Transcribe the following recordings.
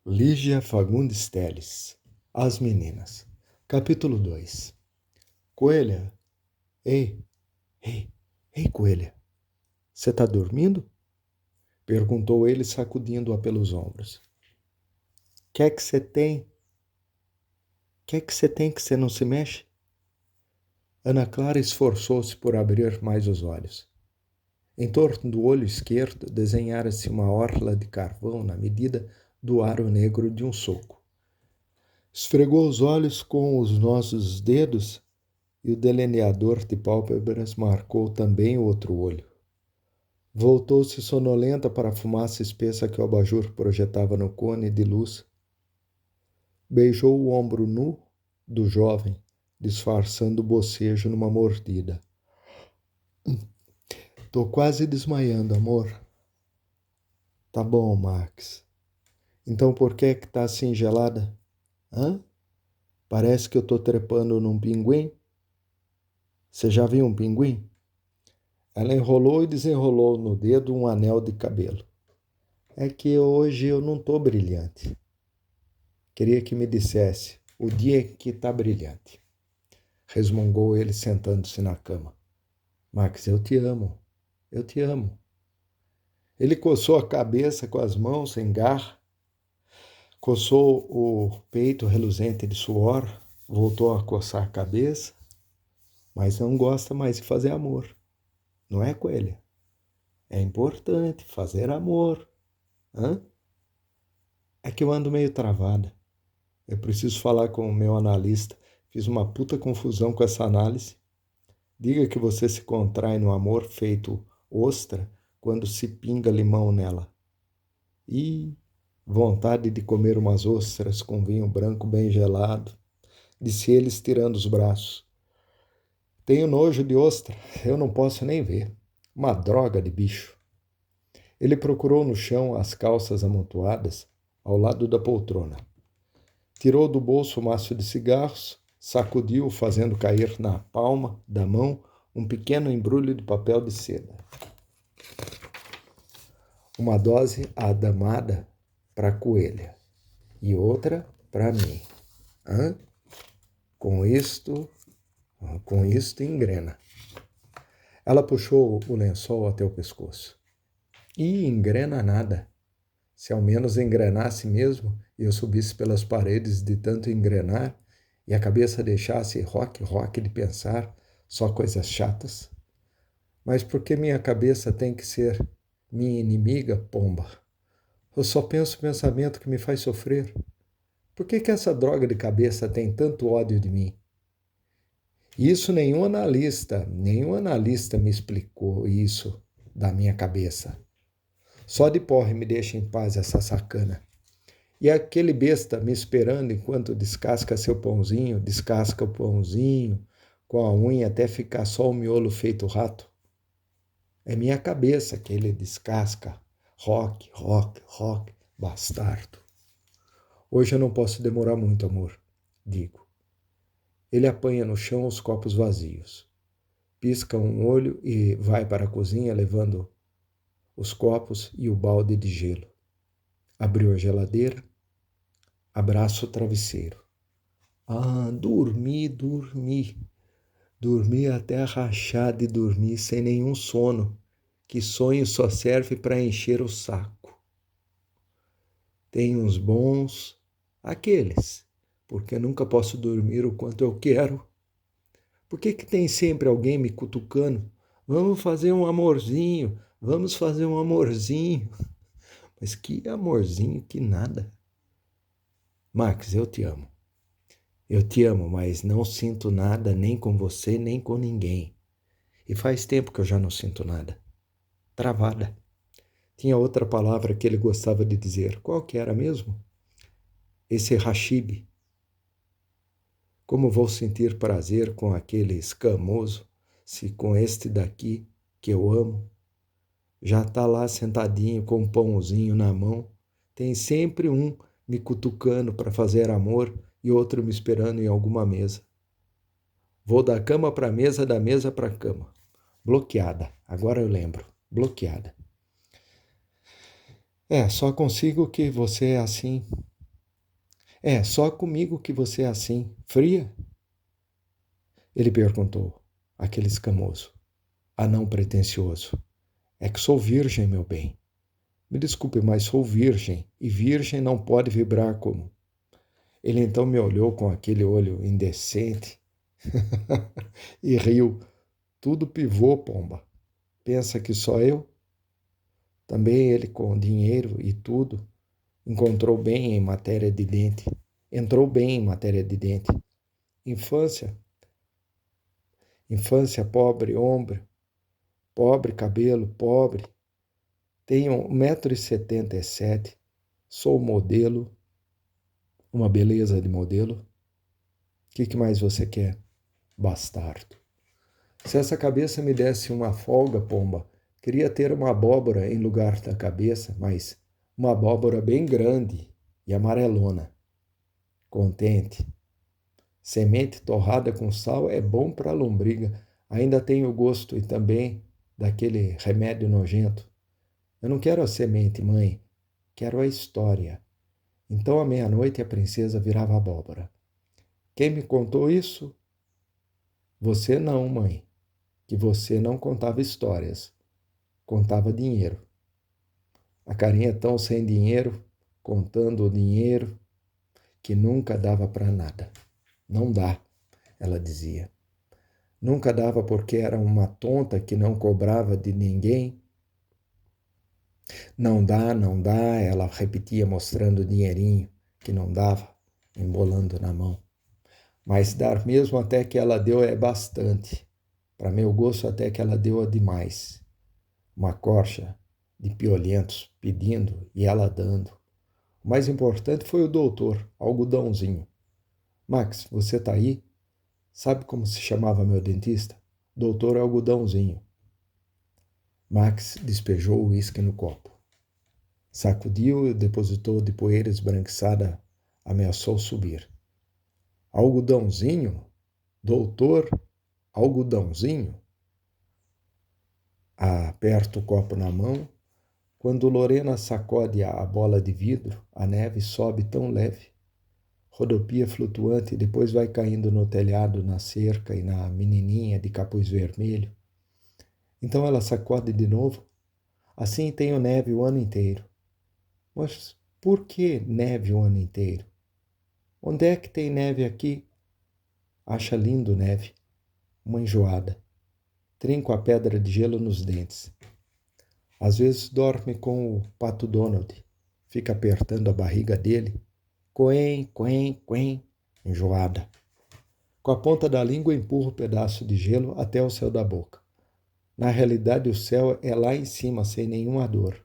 Lígia Fagundes Telles, As Meninas. Capítulo 2. Coelha, ei, Coelha, você tá dormindo? Perguntou ele, sacudindo-a pelos ombros. Que você tem? Que você não se mexe? Ana Clara esforçou-se por abrir mais os olhos. Em torno do olho esquerdo desenhara-se uma orla de carvão na medida do aro negro de um soco. Esfregou os olhos com os nossos dedos e o delineador de pálpebras marcou também o outro olho. Voltou-se sonolenta para a fumaça espessa que o abajur projetava no cone de luz. Beijou o ombro nu do jovem, disfarçando o bocejo numa mordida. Tô quase desmaiando, amor. Tá bom, Max. Então por que tá assim gelada? Hã? Parece que eu tô trepando num pinguim. Você já viu um pinguim? Ela enrolou e desenrolou no dedo um anel de cabelo. É que hoje eu não tô brilhante. Queria que me dissesse o dia que tá brilhante. Resmungou ele sentando-se na cama. Max, eu te amo. Eu te amo. Ele coçou a cabeça com as mãos sem garra, coçou o peito reluzente de suor, voltou a coçar a cabeça, mas não gosta mais de fazer amor. Não é, Coelha? É importante fazer amor. Hã? É que eu ando meio travada. Eu preciso falar com o meu analista. Fiz uma puta confusão com essa análise. Diga que você se contrai no amor feito ostra quando se pinga limão nela. E vontade de comer umas ostras com vinho branco bem gelado, disse ele estirando os braços. Tenho nojo de ostra, eu não posso nem ver. Uma droga de bicho. Ele procurou no chão as calças amontoadas ao lado da poltrona. Tirou do bolso o maço de cigarros, sacudiu, fazendo cair na palma da mão um pequeno embrulho de papel de seda. Uma dose adamada para a Coelha e outra para mim. Hã? Com isto engrena. Ela puxou o lençol até o pescoço. E engrena nada. Se ao menos engrenasse mesmo e eu subisse pelas paredes de tanto engrenar e a cabeça deixasse roque de pensar só coisas chatas. Mas por que minha cabeça tem que ser minha inimiga, pomba? Eu só penso o pensamento que me faz sofrer. Por que essa droga de cabeça tem tanto ódio de mim? Isso nenhum analista me explicou isso da minha cabeça. Só de porre me deixa em paz essa sacana. E aquele besta me esperando enquanto descasca o pãozinho, com a unha até ficar só o miolo feito rato. É minha cabeça que ele descasca. Rock, bastardo. Hoje eu não posso demorar muito, amor, digo. Ele apanha no chão os copos vazios. Pisca um olho e vai para a cozinha levando os copos e o balde de gelo. Abriu a geladeira, abraça o travesseiro. Dormi. Dormi até rachar de dormir sem nenhum sono, que sonho só serve para encher o saco. Tem uns bons, aqueles, porque nunca posso dormir o quanto eu quero. Por que tem sempre alguém me cutucando? Vamos fazer um amorzinho. Mas que amorzinho, que nada. Max, eu te amo. Eu te amo, mas não sinto nada nem com você, nem com ninguém. E faz tempo que eu já não sinto nada. Travada. Tinha outra palavra que ele gostava de dizer. Qual que era mesmo? Esse rachibe. Como vou sentir prazer com aquele escamoso, se com este daqui, que eu amo, já tá lá sentadinho com um pãozinho na mão, tem sempre um me cutucando para fazer amor e outro me esperando em alguma mesa. Vou da cama para a mesa, da mesa para a cama. Bloqueada, agora eu lembro, bloqueada. Só consigo que você é assim, É, só comigo que você é assim, fria? Ele perguntou, aquele escamoso, anão pretensioso. É que sou virgem, meu bem. Me desculpe, mas sou virgem, e virgem não pode vibrar como. Ele então me olhou com aquele olho indecente e riu. Tudo pivô, pomba. Pensa que só eu? Também ele, com dinheiro e tudo, encontrou bem em matéria de dente. Entrou bem em matéria de dente. Infância, pobre, ombro, pobre cabelo, pobre. Tenho 1,77 m, sou modelo, uma beleza de modelo. O que mais você quer, bastardo? Se essa cabeça me desse uma folga, pomba, queria ter uma abóbora em lugar da cabeça, mas uma abóbora bem grande e amarelona. Contente. Semente torrada com sal é bom para a lombriga. Ainda tem o gosto e também daquele remédio nojento. Eu não quero a semente, mãe. Quero a história. Então, à meia-noite, a princesa virava abóbora. Quem me contou isso? Você não, mãe. Que você não contava histórias. Contava dinheiro. A carinha tão sem dinheiro, contando o dinheiro, que nunca dava para nada. Não dá, ela dizia. Nunca dava porque era uma tonta que não cobrava de ninguém. Não dá, não dá, ela repetia mostrando o dinheirinho que não dava, embolando na mão. Mas dar mesmo até que ela deu é bastante. Para meu gosto até que ela deu demais. Uma corja de piolhentos pedindo e ela dando. O mais importante foi o doutor, algodãozinho. Max, você tá aí? Sabe como se chamava meu dentista? Doutor Algodãozinho. Max despejou o uísque no copo. Sacudiu e depositou de poeira esbranquiçada, ameaçou subir. Algodãozinho? Doutor Algodãozinho? Aperta o copo na mão. Quando Lorena sacode a bola de vidro, a neve sobe tão leve. Rodopia flutuante e depois vai caindo no telhado, na cerca e na menininha de capuz vermelho. Então ela sacode de novo. Assim tenho neve o ano inteiro. Mas por que neve o ano inteiro? Onde é que tem neve aqui? Acha lindo neve. Uma enjoada. Trinco a pedra de gelo nos dentes. Às vezes dorme com o pato Donald. Fica apertando a barriga dele. Coém, coém, coém. Enjoada. Com a ponta da língua empurra o pedaço de gelo até o céu da boca. Na realidade, o céu é lá em cima, sem nenhuma dor.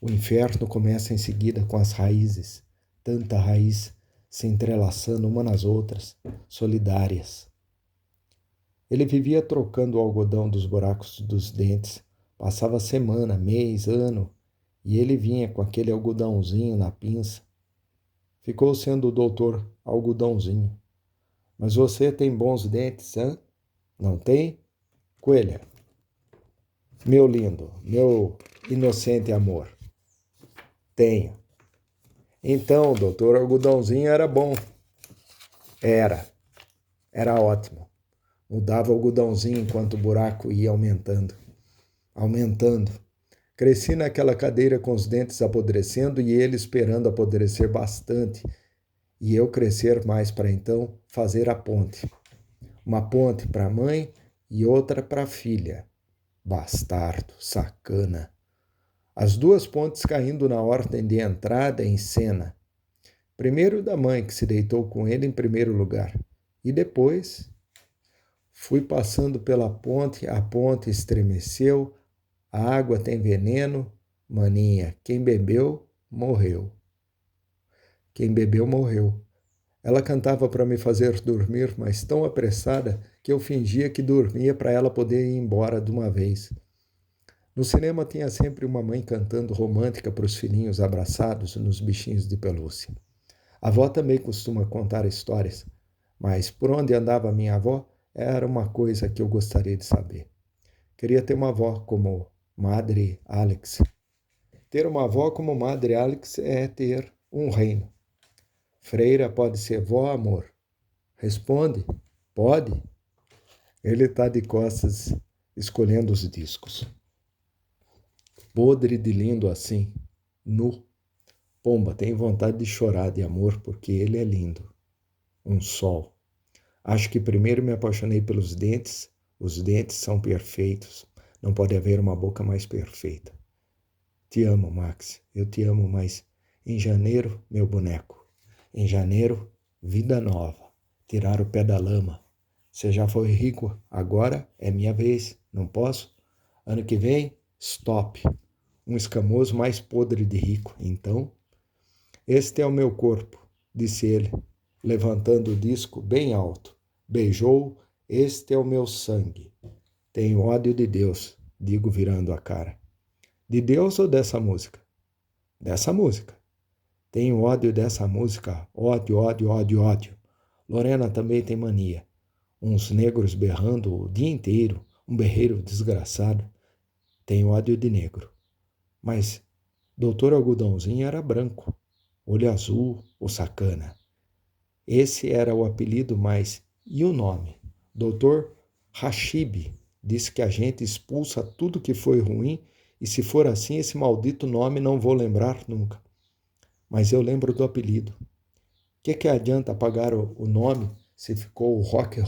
O inferno começa em seguida com as raízes. Tanta raiz se entrelaçando uma nas outras, solidárias. Ele vivia trocando o algodão dos buracos dos dentes. Passava semana, mês, ano, e ele vinha com aquele algodãozinho na pinça. Ficou sendo o doutor Algodãozinho. Mas você tem bons dentes, hã? Não tem? Coelha. Meu lindo, meu inocente amor. Tenho. Então, doutor Algodãozinho era bom. Era ótimo. Mudava o algodãozinho enquanto o buraco ia aumentando. Aumentando. Cresci naquela cadeira com os dentes apodrecendo e ele esperando apodrecer bastante. E eu crescer mais para então fazer a ponte. Uma ponte para a mãe e outra para a filha. Bastardo, sacana. As duas pontes caindo na ordem de entrada em cena. Primeiro da mãe, que se deitou com ele em primeiro lugar. E depois fui passando pela ponte, a ponte estremeceu, a água tem veneno, maninha, quem bebeu, morreu. Quem bebeu, morreu. Ela cantava para me fazer dormir, mas tão apressada que eu fingia que dormia para ela poder ir embora de uma vez. No cinema tinha sempre uma mãe cantando romântica para os filhinhos abraçados nos bichinhos de pelúcia. A avó também costuma contar histórias, mas por onde andava minha avó era uma coisa que eu gostaria de saber. Queria ter uma avó como Madre Alex. Ter uma avó como Madre Alex é ter um reino. Freira pode ser vó, amor? Responde. Pode? Ele está de costas escolhendo os discos. Podre de lindo assim, nu. Pomba, tenho vontade de chorar de amor porque ele é lindo. Um sol. Acho que primeiro me apaixonei pelos dentes. Os dentes são perfeitos. Não pode haver uma boca mais perfeita. Te amo, Max. Eu te amo, mas em janeiro, meu boneco. Em janeiro, vida nova. Tirar o pé da lama. Você já foi rico, agora é minha vez. Não posso? Ano que vem, stop. Um escamoso mais podre de rico. Então, este é o meu corpo, disse ele, levantando o disco bem alto. Beijou, este é o meu sangue. Tenho ódio de Deus, digo virando a cara. De Deus ou dessa música? Dessa música. Tenho ódio dessa música. Ódio, ódio, ódio, ódio. Lorena também tem mania. Uns negros berrando o dia inteiro, um berreiro desgraçado. Tenho ódio de negro. Mas Doutor Algodãozinho era branco, olho azul, o sacana. Esse era o apelido, mas e o nome? Doutor Rashib disse que a gente expulsa tudo que foi ruim e se for assim, esse maldito nome não vou lembrar nunca. Mas eu lembro do apelido. Que adianta apagar o nome se ficou o rock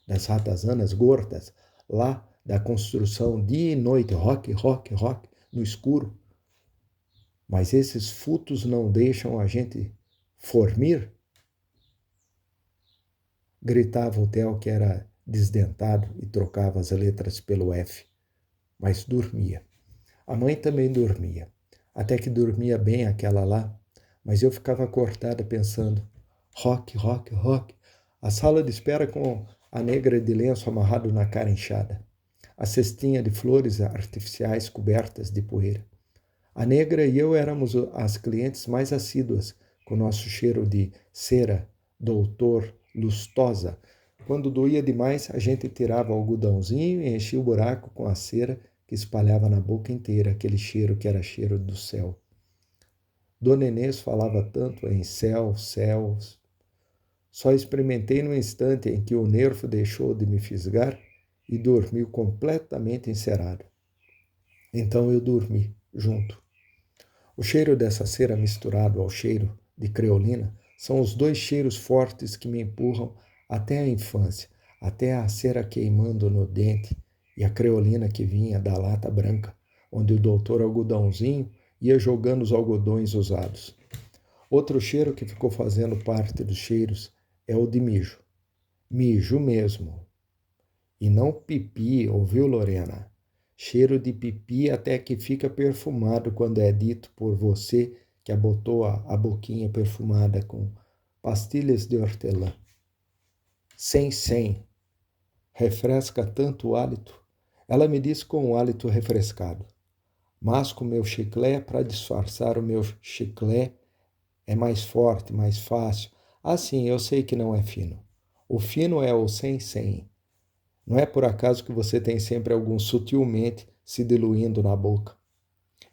das ratazanas gordas, lá da construção dia e noite, rock, no escuro? Mas esses futos não deixam a gente formir? Gritava o Theo, que era desdentado e trocava as letras pelo F. Mas dormia. A mãe também dormia. Até que dormia bem aquela lá. Mas eu ficava acordada pensando, rock. A sala de espera com a negra de lenço amarrado na cara inchada. A cestinha de flores artificiais cobertas de poeira. A negra e eu éramos as clientes mais assíduas, com nosso cheiro de cera, doutor, lustosa. Quando doía demais, a gente tirava o algodãozinho e enchia o buraco com a cera que espalhava na boca inteira aquele cheiro que era cheiro do céu. Dona Inês falava tanto em céus. Só experimentei no instante em que o nervo deixou de me fisgar e dormiu completamente encerado. Então eu dormi junto. O cheiro dessa cera misturado ao cheiro de creolina são os dois cheiros fortes que me empurram até a infância, até a cera queimando no dente e a creolina que vinha da lata branca, onde o doutor Algodãozinho ia jogando os algodões usados. Outro cheiro que ficou fazendo parte dos cheiros é o de mijo. Mijo mesmo. E não pipi, ouviu, Lorena? Cheiro de pipi até que fica perfumado quando é dito por você que abotou a boquinha perfumada com pastilhas de hortelã. Sem. Refresca tanto o hálito. Ela me disse com o hálito refrescado. Masco meu chiclé para disfarçar o meu chiclé. É mais forte, mais fácil. Sim, eu sei que não é fino. O fino é o sem. Não é por acaso que você tem sempre algum sutilmente se diluindo na boca.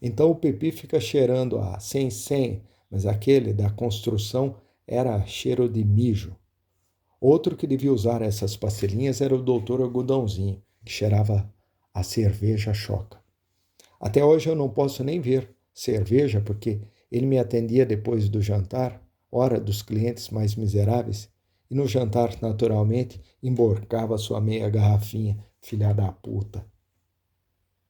Então o pipi fica cheirando a sem, mas aquele da construção era cheiro de mijo. Outro que devia usar essas pastilhinhas era o doutor Algodãozinho, que cheirava a cerveja choca. Até hoje eu não posso nem ver cerveja, porque ele me atendia depois do jantar, hora dos clientes mais miseráveis, e no jantar, naturalmente, emborcava sua meia garrafinha, filha da puta.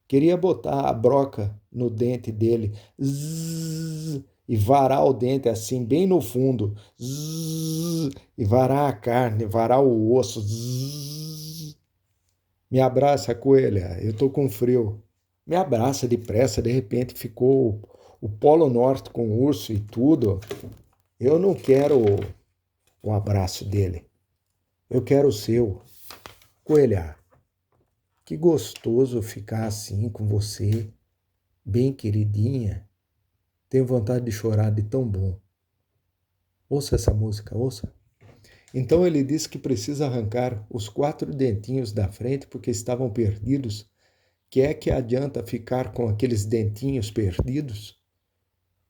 Queria botar a broca no dente dele, zzz, e varar o dente assim, bem no fundo, zzz, e varar a carne, varar o osso. Zzz. Me abraça, coelha, eu tô com frio. Me abraça depressa, de repente ficou o Polo Norte com o urso e tudo. Eu não quero o abraço dele. Eu quero o seu. Coelha, que gostoso ficar assim com você, bem queridinha. Tenho vontade de chorar de tão bom. Ouça essa música, ouça. Então ele disse que precisa arrancar os 4 dentinhos da frente porque estavam perdidos. Que adianta ficar com aqueles dentinhos perdidos?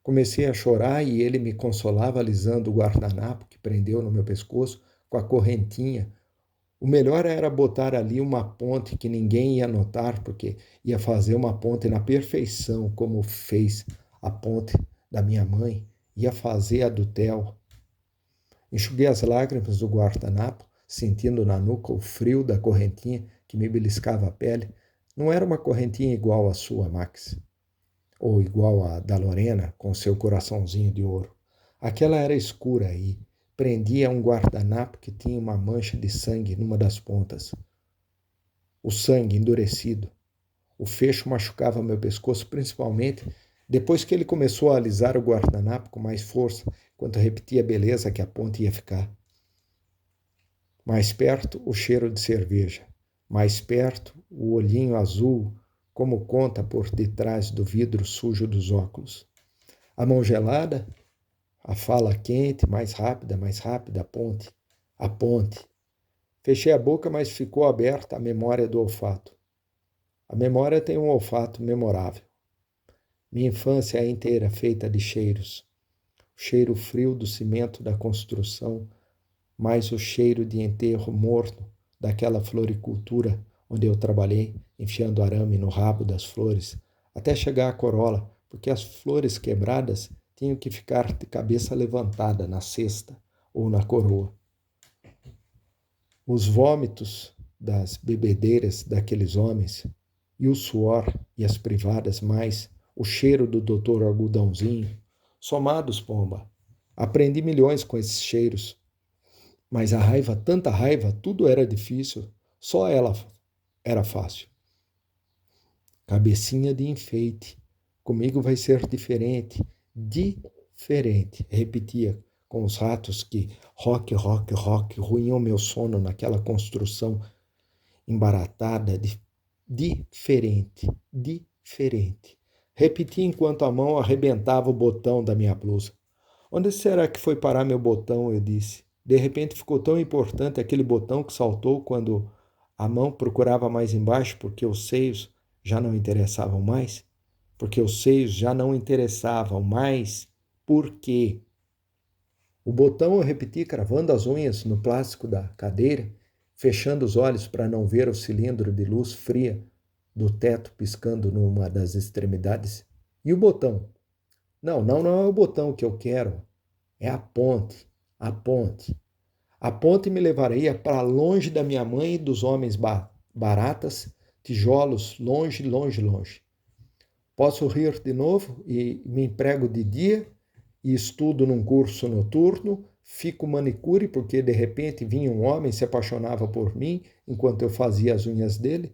Comecei a chorar e ele me consolava alisando o guardanapo que prendeu no meu pescoço com a correntinha. O melhor era botar ali uma ponte que ninguém ia notar, porque ia fazer uma ponte na perfeição, como fez a ponte da minha mãe, ia fazer a do Theo. Enxuguei as lágrimas do guardanapo, sentindo na nuca o frio da correntinha que me beliscava a pele. Não era uma correntinha igual à sua, Max, ou igual à da Lorena, com seu coraçãozinho de ouro. Aquela era escura e prendia um guardanapo que tinha uma mancha de sangue numa das pontas. O sangue endurecido. O fecho machucava meu pescoço, principalmente depois que ele começou a alisar o guardanapo com mais força, enquanto repetia a beleza que a ponte ia ficar. Mais perto, o cheiro de cerveja. Mais perto, o olhinho azul, como conta por detrás do vidro sujo dos óculos. A mão gelada, a fala quente, mais rápida, a ponte. A ponte. Fechei a boca, mas ficou aberta a memória do olfato. A memória tem um olfato memorável. Minha infância é inteira feita de cheiros. O cheiro frio do cimento da construção, mais o cheiro de enterro morno daquela floricultura onde eu trabalhei, enfiando arame no rabo das flores, até chegar à corola, porque as flores quebradas tinham que ficar de cabeça levantada na cesta ou na coroa. Os vômitos das bebedeiras daqueles homens, e o suor e as privadas, mais o cheiro do doutor Algodãozinho, somados, pomba. Aprendi milhões com esses cheiros. Mas a raiva, tanta raiva, tudo era difícil, só ela era fácil. Cabecinha de enfeite, comigo vai ser diferente, diferente, repetia com os ratos que rock, ruíam meu sono naquela construção embaratada, diferente. Repeti enquanto a mão arrebentava o botão da minha blusa. Onde será que foi parar meu botão? Eu disse. De repente ficou tão importante aquele botão que saltou quando a mão procurava mais embaixo, porque os seios já não interessavam mais. Porque os seios já não interessavam mais. Por quê? O botão eu repeti cravando as unhas no plástico da cadeira, fechando os olhos para não ver o cilindro de luz fria do teto piscando numa das extremidades. E o botão? Não é o botão que eu quero. É a ponte. A ponte. A ponte me levaria para longe da minha mãe e dos homens baratas, tijolos, longe. Posso rir de novo e me emprego de dia e estudo num curso noturno, fico manicure porque de repente vinha um homem e se apaixonava por mim enquanto eu fazia as unhas dele,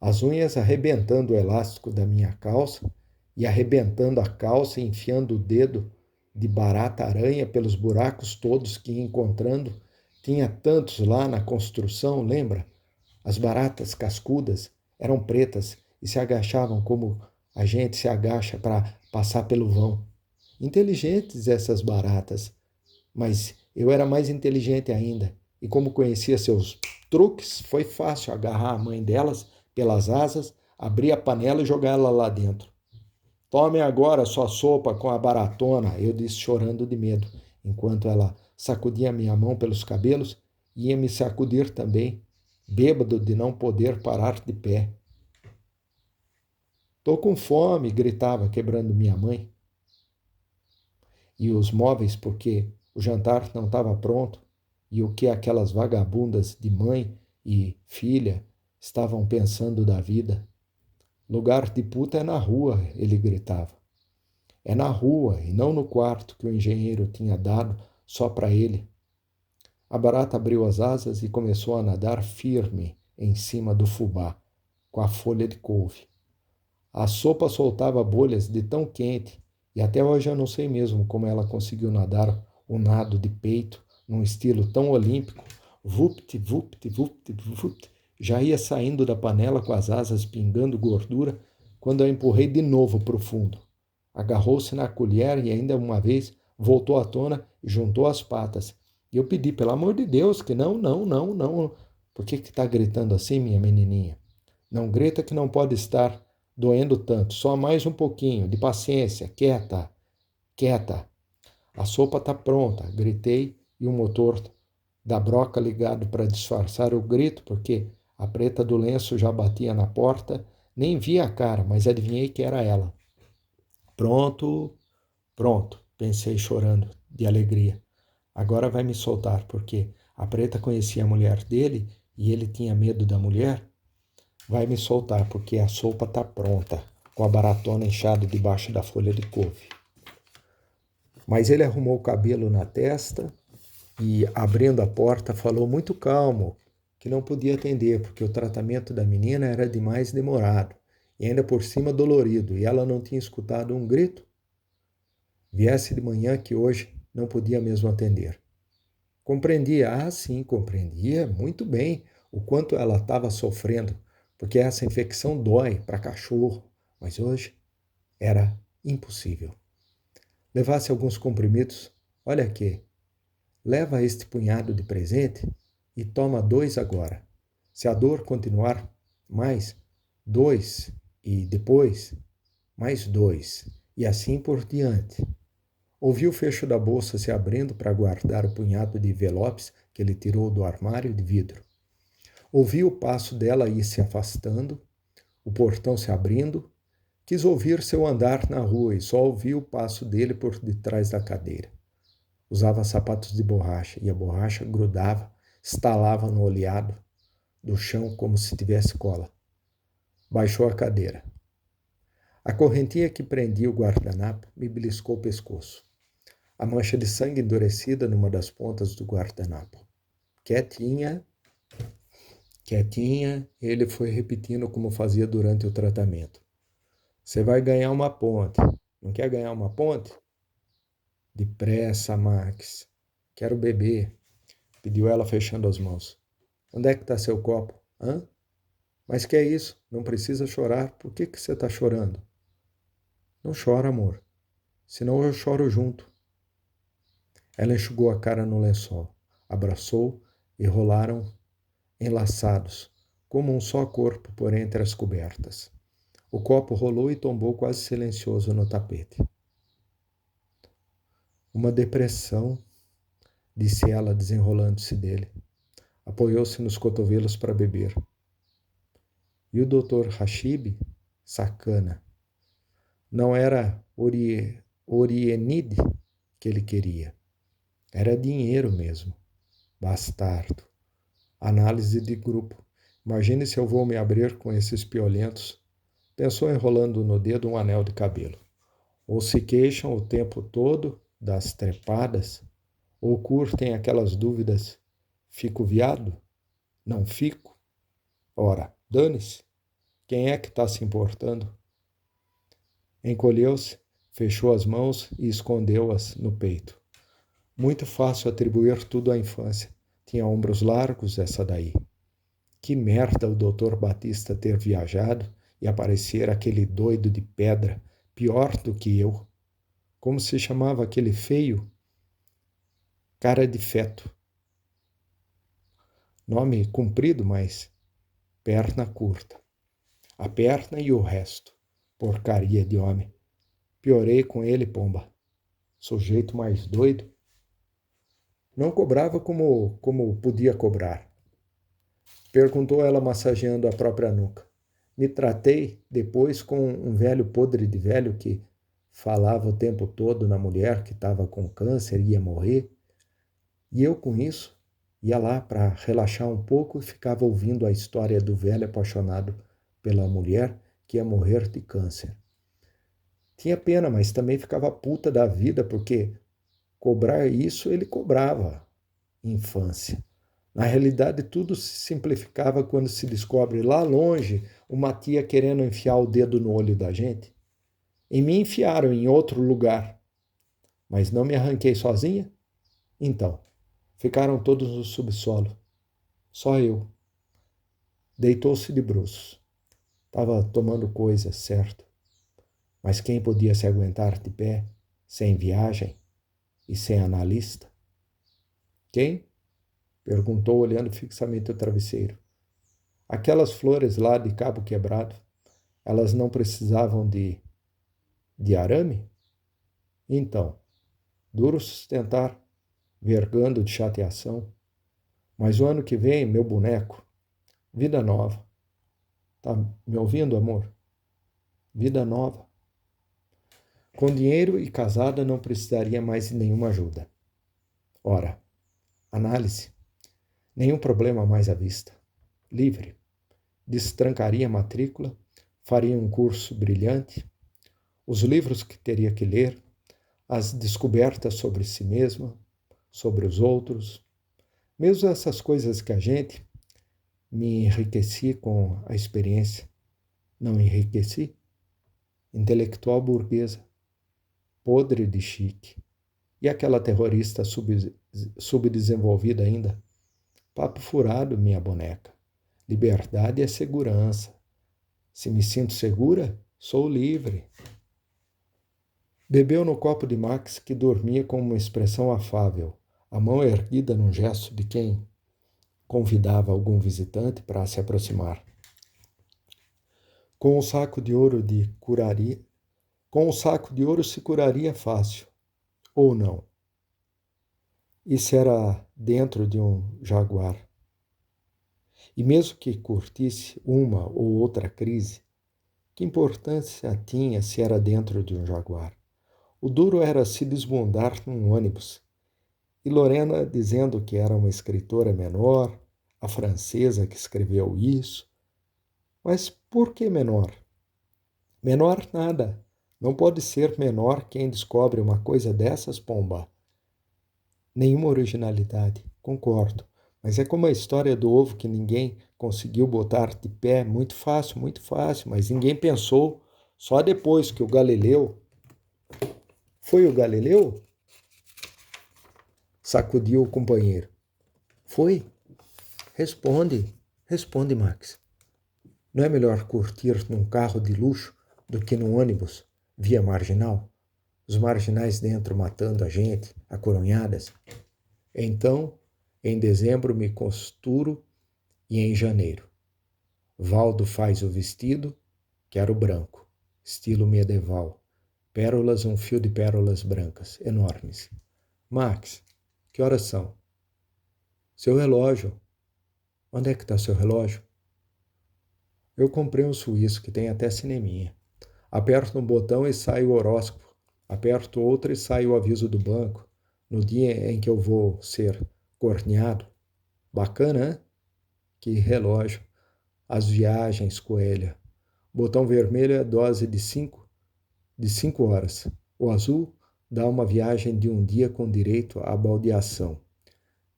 as unhas arrebentando o elástico da minha calça e arrebentando a calça e enfiando o dedo de barata-aranha pelos buracos todos que ia encontrando. Tinha tantos lá na construção, lembra? As baratas cascudas eram pretas e se agachavam como a gente se agacha para passar pelo vão. Inteligentes essas baratas, mas eu era mais inteligente ainda. E como conhecia seus truques, foi fácil agarrar a mãe delas pelas asas, abrir a panela e jogar ela lá dentro. Tome agora sua sopa com a baratona, eu disse chorando de medo, enquanto ela sacudia minha mão pelos cabelos e ia me sacudir também, bêbado de não poder parar de pé. Tô com fome, gritava, quebrando minha mãe. E os móveis, porque o jantar não estava pronto, e o que aquelas vagabundas de mãe e filha estavam pensando da vida. Lugar de puta é na rua, ele gritava. É na rua e não no quarto que o engenheiro tinha dado só para ele. A barata abriu as asas e começou a nadar firme em cima do fubá, com a folha de couve. A sopa soltava bolhas de tão quente, e até hoje eu não sei mesmo como ela conseguiu nadar o nado de peito num estilo tão olímpico. Vupt, já ia saindo da panela com as asas pingando gordura quando a empurrei de novo para o fundo. Agarrou-se na colher e ainda uma vez voltou à tona e juntou as patas. E eu pedi, pelo amor de Deus, que não. Por que está gritando assim, minha menininha? Não grita que não pode estar doendo tanto. Só mais um pouquinho, de paciência, quieta. Quieta, a sopa tá pronta, gritei, e o motor da broca ligado para disfarçar o grito, porque a preta do lenço já batia na porta. Nem vi a cara, mas adivinhei que era ela. Pronto, pronto, pensei chorando de alegria. Agora vai me soltar, porque a preta conhecia a mulher dele e ele tinha medo da mulher. Vai me soltar, porque a sopa tá pronta, com a baratona enxada debaixo da folha de couve. Mas ele arrumou o cabelo na testa e, abrindo a porta, falou muito calmo que não podia atender, porque o tratamento da menina era demais demorado e ainda por cima dolorido, e ela não tinha escutado um grito. Viesse de manhã que hoje não podia mesmo atender. Compreendia, sim, compreendia muito bem o quanto ela estava sofrendo, porque essa infecção dói para cachorro, mas hoje era impossível. Levasse alguns comprimidos, olha aqui, leva este punhado de presente e toma 2 agora. Se a dor continuar, mais 2 e depois mais 2 e assim por diante. Ouviu o fecho da bolsa se abrindo para guardar o punhado de envelopes que ele tirou do armário de vidro. Ouviu o passo dela ir se afastando, o portão se abrindo. Quis ouvir seu andar na rua e só ouviu o passo dele por detrás da cadeira. Usava sapatos de borracha e a borracha grudava, estalava no oleado do chão como se tivesse cola. Baixou a cadeira. A correntinha que prendia o guardanapo me beliscou o pescoço. A mancha de sangue endurecida numa das pontas do guardanapo. Quietinha, quietinha, ele foi repetindo como fazia durante o tratamento. Você vai ganhar uma ponte. Não quer ganhar uma ponte? Depressa, Max. Quero beber, pediu ela fechando as mãos. Onde é que está seu copo? Hã? Mas que é isso? Não precisa chorar. Por que você está chorando? Não chora, amor. Senão eu choro junto. Ela enxugou a cara no lençol, abraçou e rolaram enlaçados, como um só corpo por entre as cobertas. O copo rolou e tombou quase silencioso no tapete. Uma depressão, disse ela, desenrolando-se dele. Apoiou-se nos cotovelos para beber. E o Dr. Hashib, sacana, não era Orienide que ele queria. Era dinheiro mesmo. Bastardo. Análise de grupo. Imagine se eu vou me abrir com esses piolentos. Pensou enrolando no dedo um anel de cabelo. Ou se queixam o tempo todo das trepadas, ou curtem aquelas dúvidas. Fico viado? Não fico? Ora, dane-se. Quem é que está se importando? Encolheu-se, fechou as mãos e escondeu-as no peito. Muito fácil atribuir tudo à infância. Tinha ombros largos, essa daí. Que merda o Dr. Batista ter viajado e aparecer aquele doido de pedra, pior do que eu. Como se chamava aquele feio? Cara de feto. Nome comprido, mas perna curta. A perna e o resto. Porcaria de homem. Piorei com ele, pomba. Sujeito mais doido. Não cobrava como podia cobrar. Perguntou ela, massageando a própria nuca. Me tratei depois com um velho podre de velho que falava o tempo todo na mulher que estava com câncer e ia morrer. E eu, com isso, ia lá para relaxar um pouco e ficava ouvindo a história do velho apaixonado pela mulher que ia morrer de câncer. Tinha pena, mas também ficava puta da vida, porque cobrar isso ele cobrava. Infância. Na realidade, tudo se simplificava quando se descobre lá longe uma tia querendo enfiar o dedo no olho da gente. E me enfiaram em outro lugar. Mas não me arranquei sozinha? Então, ficaram todos no subsolo. Só eu. Deitou-se de bruços. Estava tomando coisa, certo. Mas quem podia se aguentar de pé, sem viagem e sem analista? Quem? Perguntou, olhando fixamente o travesseiro. Aquelas flores lá de cabo quebrado, elas não precisavam de arame? Então, duro sustentar, vergando de chateação. Mas o ano que vem, meu boneco, vida nova. Tá me ouvindo, amor? Vida nova. Com dinheiro e casada não precisaria mais de nenhuma ajuda. Ora, análise, nenhum problema mais à vista. Livre. Destrancaria a matrícula, faria um curso brilhante, os livros que teria que ler, as descobertas sobre si mesma, sobre os outros, mesmo essas coisas que a gente me enriqueci com a experiência. Não enriqueci? Intelectual burguesa, podre de chique. E aquela terrorista subdesenvolvida ainda? Papo furado, minha boneca. Liberdade é segurança. Se me sinto segura, sou livre. Bebeu no copo de Max, que dormia com uma expressão afável, a mão erguida num gesto de quem convidava algum visitante para se aproximar. Com o saco de ouro se curaria fácil, ou não. Isso era dentro de um jaguar. E mesmo que curtisse uma ou outra crise, que importância tinha se era dentro de um jaguar? O duro era se desbundar num ônibus. E Lorena dizendo que era uma escritora menor, a francesa que escreveu isso. Mas por que menor? Menor nada. Não pode ser menor quem descobre uma coisa dessas, pomba. Nenhuma originalidade, concordo. Mas é como a história do ovo que ninguém conseguiu botar de pé, muito fácil, mas ninguém pensou só depois que o Galileu... Foi o Galileu? Sacudiu o companheiro. Foi? Responde, Max. Não é melhor curtir num carro de luxo do que num ônibus, via marginal? Os marginais dentro matando a gente, a coronhadas? Então, em dezembro me costuro e em janeiro. Valdo faz o vestido, quero branco, estilo medieval. Pérolas, um fio de pérolas brancas, enormes. Max, que horas são? Seu relógio. Onde é que está seu relógio? Eu comprei um suíço que tem até cineminha. Aperto um botão e sai o horóscopo. Aperto outro e sai o aviso do banco. No dia em que eu vou ser corneado. Bacana, hein? Que relógio. As viagens, coelha. Botão vermelho é dose de 5 horas. O azul dá uma viagem de um dia com direito à baldeação.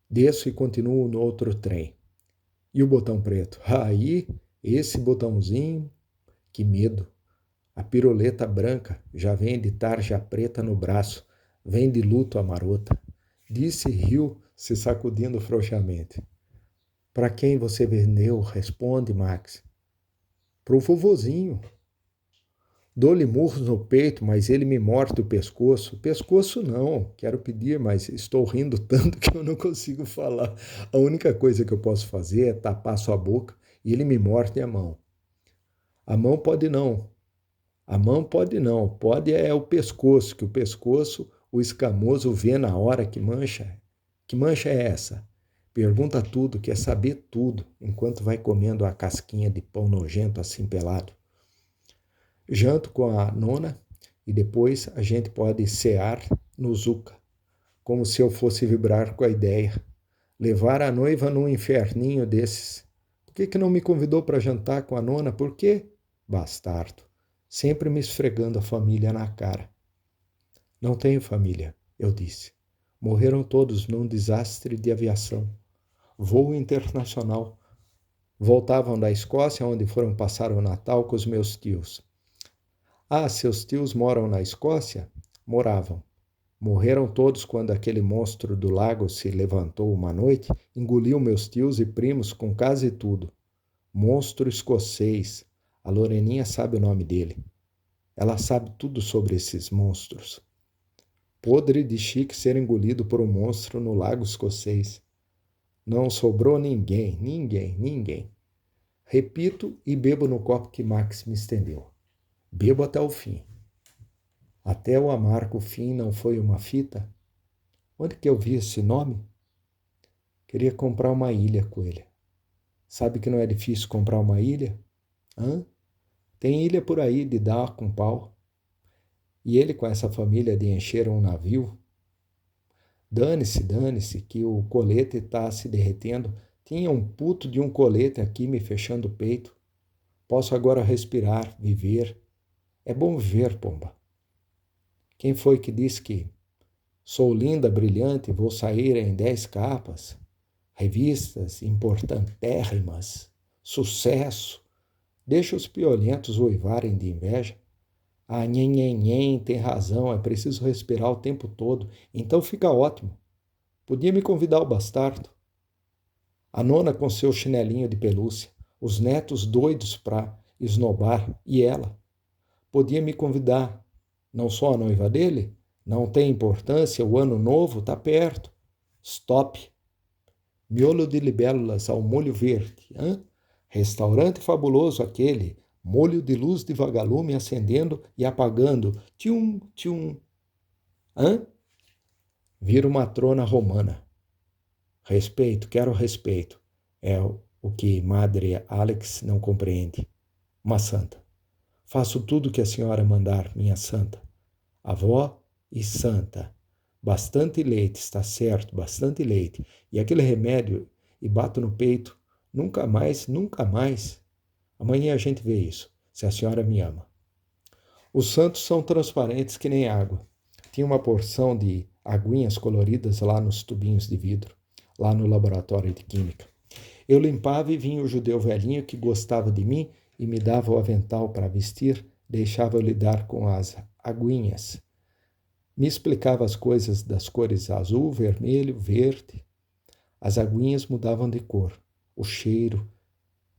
Desço e continuo no outro trem. E o botão preto? Aí, esse botãozinho, que medo. A piroleta branca já vem de tarja preta no braço, vem de luto a marota. Disse riu, se sacudindo frouxamente. Para quem você vendeu? Responde, Max. Pro vovozinho. Dou-lhe murros no peito, mas ele me morde o pescoço. Pescoço não, quero pedir, mas estou rindo tanto que eu não consigo falar. A única coisa que eu posso fazer é tapar sua boca e ele me morde a mão. A mão pode não. A mão pode não. Pode é o pescoço, que o pescoço o escamoso vê na hora que mancha. Que mancha é essa? Pergunta tudo, quer saber tudo, enquanto vai comendo a casquinha de pão nojento assim pelado. Janto com a nona e depois a gente pode cear no Zuca, como se eu fosse vibrar com a ideia. Levar a noiva num inferninho desses. Por que não me convidou para jantar com a nona? Por quê? Bastardo. Sempre me esfregando a família na cara. Não tenho família, eu disse. Morreram todos num desastre de aviação. Voo internacional. Voltavam da Escócia, onde foram passar o Natal com os meus tios. Ah, seus tios moram na Escócia? Moravam. Morreram todos quando aquele monstro do lago se levantou uma noite, engoliu meus tios e primos com quase tudo. Monstro escocês. A Loreninha sabe o nome dele. Ela sabe tudo sobre esses monstros. Podre de chique ser engolido por um monstro no lago escocês. Não sobrou ninguém. Repito e bebo no copo que Max me estendeu. Bebo até o fim. Até o amargo fim não foi uma fita? Onde que eu vi esse nome? Queria comprar uma ilha, coelha. Sabe que não é difícil comprar uma ilha? Hã? Tem ilha por aí de dar com pau. E ele com essa família de encher um navio? Dane-se, que o colete está se derretendo. Tinha um puto de um colete aqui me fechando o peito. Posso agora respirar, viver. É bom viver, pomba. Quem foi que disse que sou linda, brilhante, vou sair em 10 capas, revistas importantérrimas, sucesso? Deixa os piolentos uivarem de inveja. Ah, nhen, tem razão, é preciso respirar o tempo todo. Então fica ótimo. Podia me convidar ao bastardo. A nona com seu chinelinho de pelúcia, os netos doidos para esnobar, e ela. Podia me convidar. Não sou a noiva dele? Não tem importância, o ano novo está perto. Stop. Miolo de libélulas ao molho verde. Hã? Restaurante fabuloso aquele. Molho de luz de vagalume acendendo e apagando. Tchum, tchum. Hã? Vira uma trona romana. Respeito, quero respeito. É o que Madre Alex não compreende. Uma santa. Faço tudo que a senhora mandar, minha santa. Avó e santa. Bastante leite, está certo, bastante leite. E aquele remédio, e bato no peito. Nunca mais, nunca mais. Amanhã a gente vê isso, se a senhora me ama. Os santos são transparentes que nem água. Tinha uma porção de aguinhas coloridas lá nos tubinhos de vidro, lá no laboratório de química. Eu limpava e vinha o judeu velhinho que gostava de mim e me dava o avental para vestir, deixava eu lidar com as aguinhas. Me explicava as coisas das cores azul, vermelho, verde. As aguinhas mudavam de cor. O cheiro.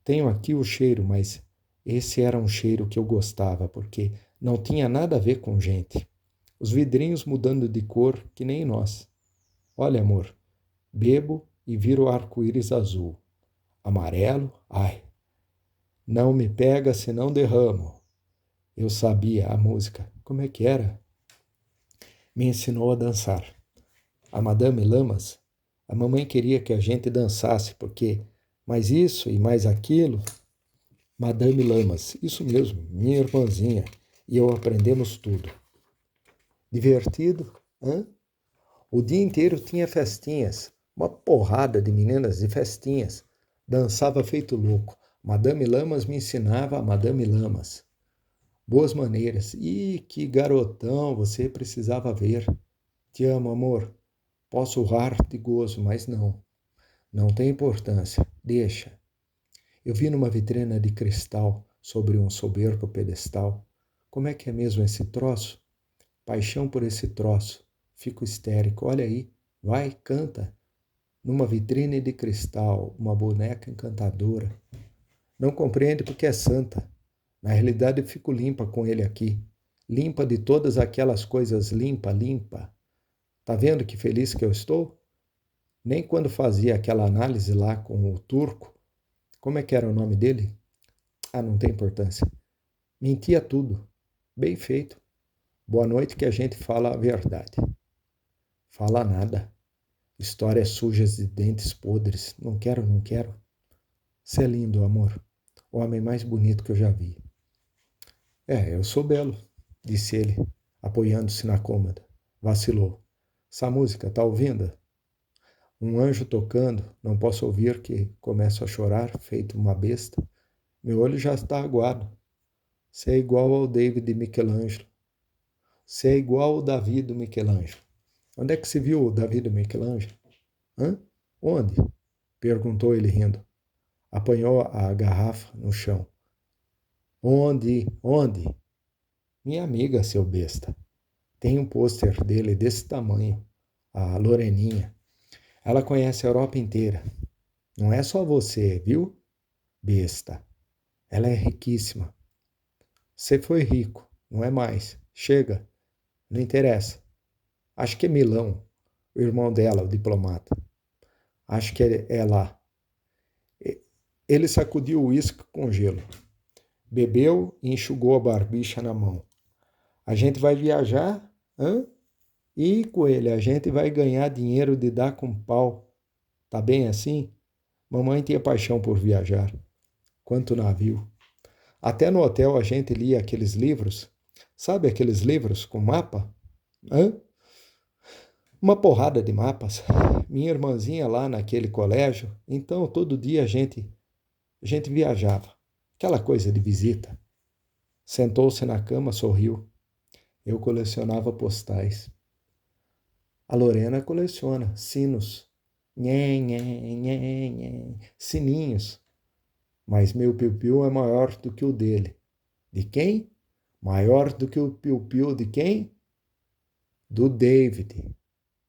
Tenho aqui o cheiro, mas esse era um cheiro que eu gostava, porque não tinha nada a ver com gente. Os vidrinhos mudando de cor que nem nós. Olha, amor, bebo e viro arco-íris azul. Amarelo, ai, não me pega se não derramo. Eu sabia a música. Como é que era? Me ensinou a dançar. A Madame Lamas, a mamãe queria que a gente dançasse, porque mais isso e mais aquilo. Madame Lamas, isso mesmo, minha irmãzinha, e eu aprendemos tudo. Divertido, hã? O dia inteiro tinha festinhas, uma porrada de meninas de festinhas. Dançava feito louco. Madame Lamas me ensinava a Madame Lamas. Boas maneiras. Ih, que garotão, você precisava ver. Te amo, amor. Posso urrar de gozo, mas não. Não tem importância. Deixa. Eu vi numa vitrina de cristal, sobre um soberbo pedestal. Como é que é mesmo esse troço? Paixão por esse troço. Fico histérico. Olha aí. Vai, canta. Numa vitrine de cristal, uma boneca encantadora. Não compreende porque é santa. Na realidade, eu fico limpa com ele aqui. Limpa de todas aquelas coisas, limpa, limpa. Tá vendo que feliz que eu estou? Nem quando fazia aquela análise lá com o turco, como é que era o nome dele? Ah, não tem importância. Mentia tudo. Bem feito. Boa noite que a gente fala a verdade. Fala nada. Histórias sujas de dentes podres. Não quero, não quero. Você é lindo, amor. O homem mais bonito que eu já vi. É, eu sou belo, disse ele, apoiando-se na cômoda. Vacilou. Essa música, tá ouvindo? Um anjo tocando, não posso ouvir que começo a chorar, feito uma besta. Meu olho já está aguado. Você é igual ao David de Michelangelo. Você é igual ao Davi do Michelangelo. Onde é que se viu o Davi do Michelangelo? Hã? Onde? Perguntou ele rindo. Apanhou a garrafa no chão. Onde? Onde? Minha amiga, seu besta. Tem um pôster dele desse tamanho. A Loreninha. Ela conhece a Europa inteira. Não é só você, viu? Besta. Ela é riquíssima. Você foi rico, não é mais. Chega. Não interessa. Acho que é Milão, o irmão dela, o diplomata. Acho que é lá. Ele sacudiu o uísque com gelo. Bebeu e enxugou a barbicha na mão. A gente vai viajar, hã? E, coelho, a gente vai ganhar dinheiro de dar com pau. Tá bem assim? Mamãe tinha paixão por viajar. Quanto navio. Até no hotel a gente lia aqueles livros. Sabe aqueles livros com mapa? Hã? Uma porrada de mapas. Minha irmãzinha lá naquele colégio, então todo dia a gente viajava. Aquela coisa de visita. Sentou-se na cama, sorriu. Eu colecionava postais. A Lorena coleciona sinos. Nhé, nhé, nhé, nhé. Sininhos. Mas meu piu-piu é maior do que o dele. De quem? Maior do que o piu-piu de quem? Do David.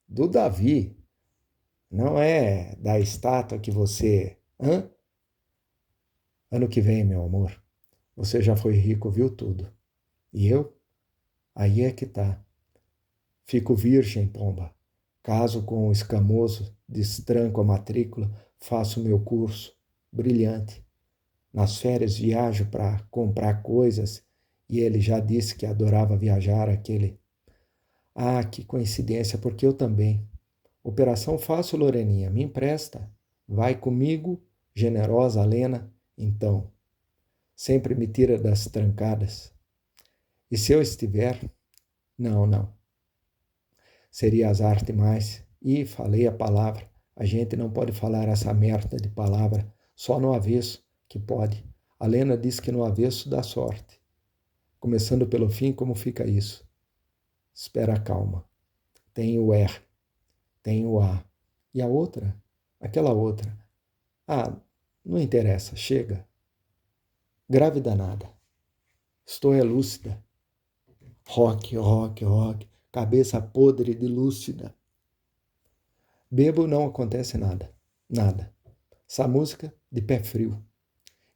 Do Davi. Não é da estátua que você... Hã? Ano que vem, meu amor. Você já foi rico, viu tudo. E eu? Aí é que tá. Fico virgem, pomba. Caso com o escamoso, destranco a matrícula, faço meu curso. Brilhante. Nas férias viajo para comprar coisas e ele já disse que adorava viajar aquele. Ah, que coincidência, porque eu também. Operação fácil, Loreninha, me empresta. Vai comigo, generosa Lena, então. Sempre me tira das trancadas. E se eu estiver? Não, não. Seria azar demais. E falei a palavra. A gente não pode falar essa merda de palavra, só no avesso que pode. A Lena diz que no avesso dá sorte. Começando pelo fim, como fica isso? Espera, calma. Tem o R, tem o A. E a outra? Aquela outra. Ah, não interessa, chega. Grávida nada. Estou é lúcida. Rock, rock, rock. Cabeça podre de lúcida. Bebo não acontece nada. Nada. Essa música de pé frio.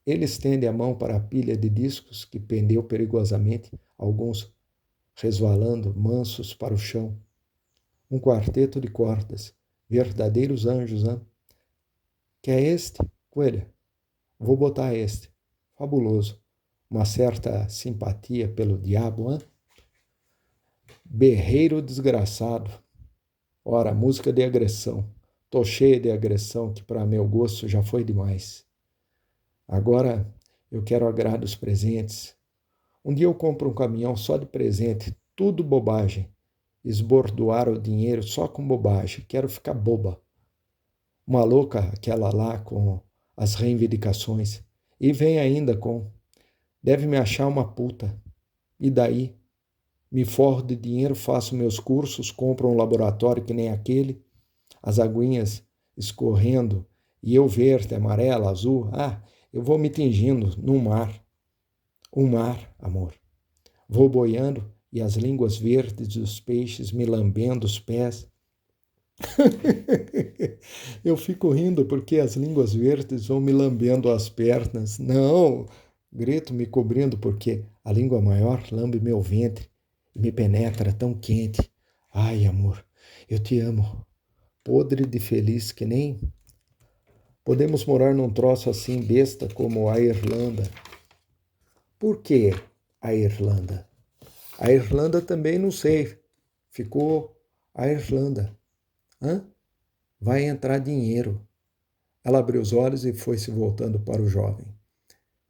Ele estende a mão para a pilha de discos que pendeu perigosamente, alguns resvalando mansos para o chão. Um quarteto de cordas, verdadeiros anjos, hein? Quer este? Coelha, vou botar este. Fabuloso. Uma certa simpatia pelo diabo, hein? Berreiro desgraçado. Ora, música de agressão. Tô cheia de agressão, que para meu gosto já foi demais. Agora eu quero agradar os presentes. Um dia eu compro um caminhão só de presente, tudo bobagem. Esbordoar o dinheiro só com bobagem. Quero ficar boba. Uma louca aquela lá com as reivindicações. E vem ainda com... Deve me achar uma puta. E daí? Me forro de dinheiro, faço meus cursos, compro um laboratório que nem aquele, as aguinhas escorrendo, e eu verde, amarela, azul. Ah, eu vou me tingindo num mar. Um mar, amor. Vou boiando e as línguas verdes dos peixes me lambendo os pés. Eu fico rindo porque as línguas verdes vão me lambendo as pernas. Não, grito me cobrindo porque a língua maior lambe meu ventre e me penetra tão quente. Ai, amor, eu te amo. Podre de feliz que nem... Podemos morar num troço assim besta como a Irlanda. Por que a Irlanda? A Irlanda também não sei. Ficou a Irlanda. Hã? Vai entrar dinheiro. Ela abriu os olhos e foi se voltando para o jovem.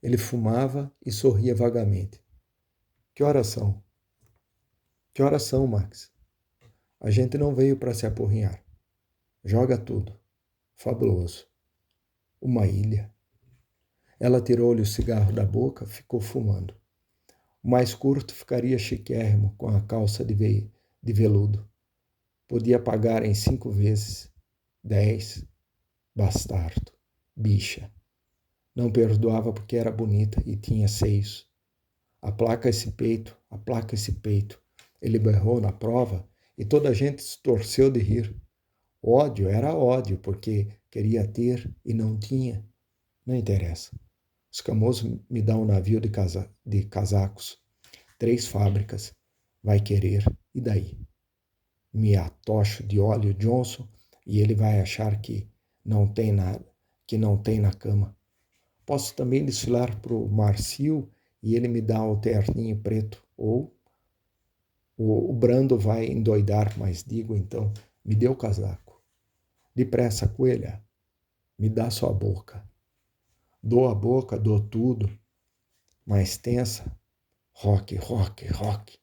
Ele fumava e sorria vagamente. Que horas são? Que horas são, Max? A gente não veio para se apurrinhar. Joga tudo. Fabuloso. Uma ilha. Ela tirou-lhe o cigarro da boca, ficou fumando. O mais curto ficaria chiquérrimo com a calça de veludo. Podia pagar em 5 vezes. 10. Bastardo. Bicha. Não perdoava porque era bonita e tinha seios. Aplaca esse peito, aplaca esse peito. Ele berrou na prova e toda a gente se torceu de rir. Ódio era ódio, porque queria ter e não tinha. Não interessa. Os Escamoso me dá um navio de casacos. 3 fábricas. Vai querer. E daí? Me atocho de óleo Johnson e ele vai achar que não tem nada, que não tem na cama. Posso também desfilar para o Marcio e ele me dá o terninho preto. Ou O Brando vai endoidar, mas digo então, me dê o casaco. Depressa, coelha, me dá sua boca. Dou a boca, dou tudo, mais tensa, roque, roque, roque.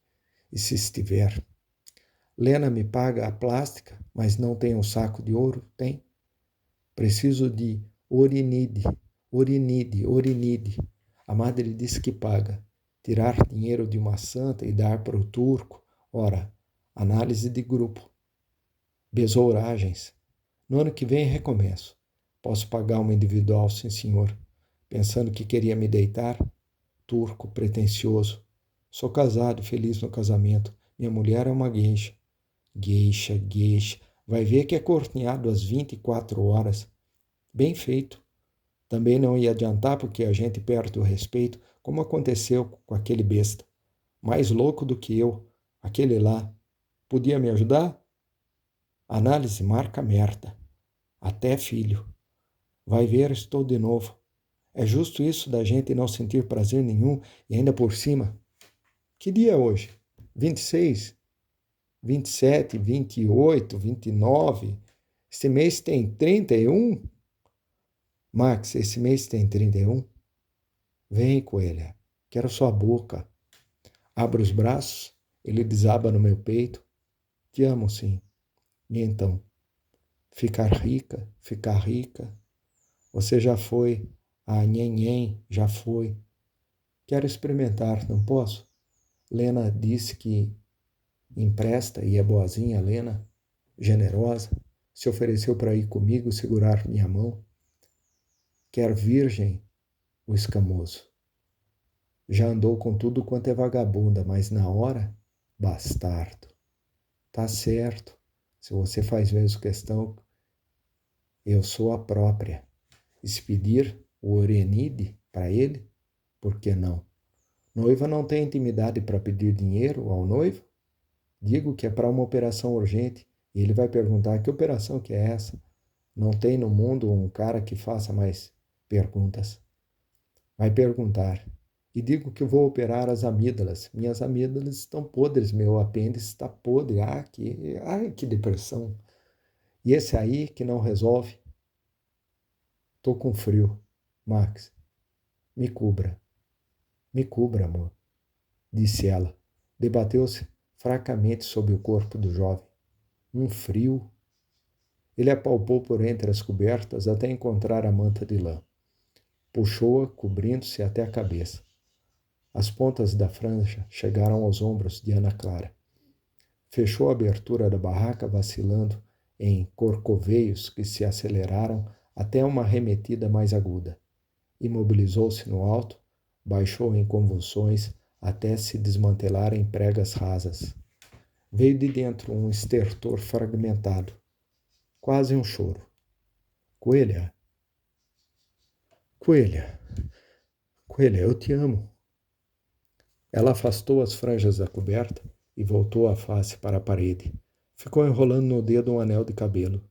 E se estiver? Lena me paga a plástica, mas não tem um saco de ouro? Tem. Preciso de orinide, orinide, orinide. A madre disse que paga. Tirar dinheiro de uma santa e dar para o turco. Ora, análise de grupo. Besouragens. No ano que vem recomeço. Posso pagar uma individual, sim senhor. Pensando que queria me deitar? Turco, pretensioso. Sou casado e feliz no casamento. Minha mulher é uma gueixa. Gueixa, gueixa. Vai ver que é corneado às 24 horas. Bem feito. Também não ia adiantar porque a gente perde o respeito, como aconteceu com aquele besta. Mais louco do que eu, aquele lá. Podia me ajudar? Análise marca merda. Até filho. Vai ver, estou de novo. É justo isso da gente não sentir prazer nenhum e ainda por cima. Que dia é hoje? 26? 27, 28, 29? Esse mês tem 31? Max, esse mês tem 31? Vem, coelha, quero sua boca. Abro os braços, ele desaba no meu peito. Te amo, sim. E então? Ficar rica, ficar rica. Você já foi. A nhenhen já foi. Quero experimentar, não posso? Lena disse que empresta e é boazinha, Lena, generosa. Se ofereceu para ir comigo segurar minha mão. Quer virgem, o escamoso. Já andou com tudo quanto é vagabunda, mas na hora, bastardo. Tá certo. Se você faz mesmo questão, eu sou a própria. E se pedir o Orenide para ele, por que não? Noiva não tem intimidade para pedir dinheiro ao noivo? Digo que é para uma operação urgente e ele vai perguntar que operação que é essa? Não tem no mundo um cara que faça mais perguntas. Vai perguntar. E digo que vou operar as amígdalas. Minhas amígdalas estão podres, meu apêndice está podre. Que depressão. E esse aí que não resolve? Tô com frio. Max, me cubra. Me cubra, amor, disse ela. Debateu-se fracamente sobre o corpo do jovem. Um frio. Ele apalpou por entre as cobertas até encontrar a manta de lã. Puxou-a, cobrindo-se até a cabeça. As pontas da franja chegaram aos ombros de Ana Clara. Fechou a abertura da barraca, vacilando em corcoveios que se aceleraram até uma remetida mais aguda. Imobilizou-se no alto, baixou em convulsões até se desmantelar em pregas rasas. Veio de dentro um estertor fragmentado, quase um choro. Coelha, coelha, coelha, eu te amo. Ela afastou as franjas da coberta e voltou a face para a parede. Ficou enrolando no dedo um anel de cabelo.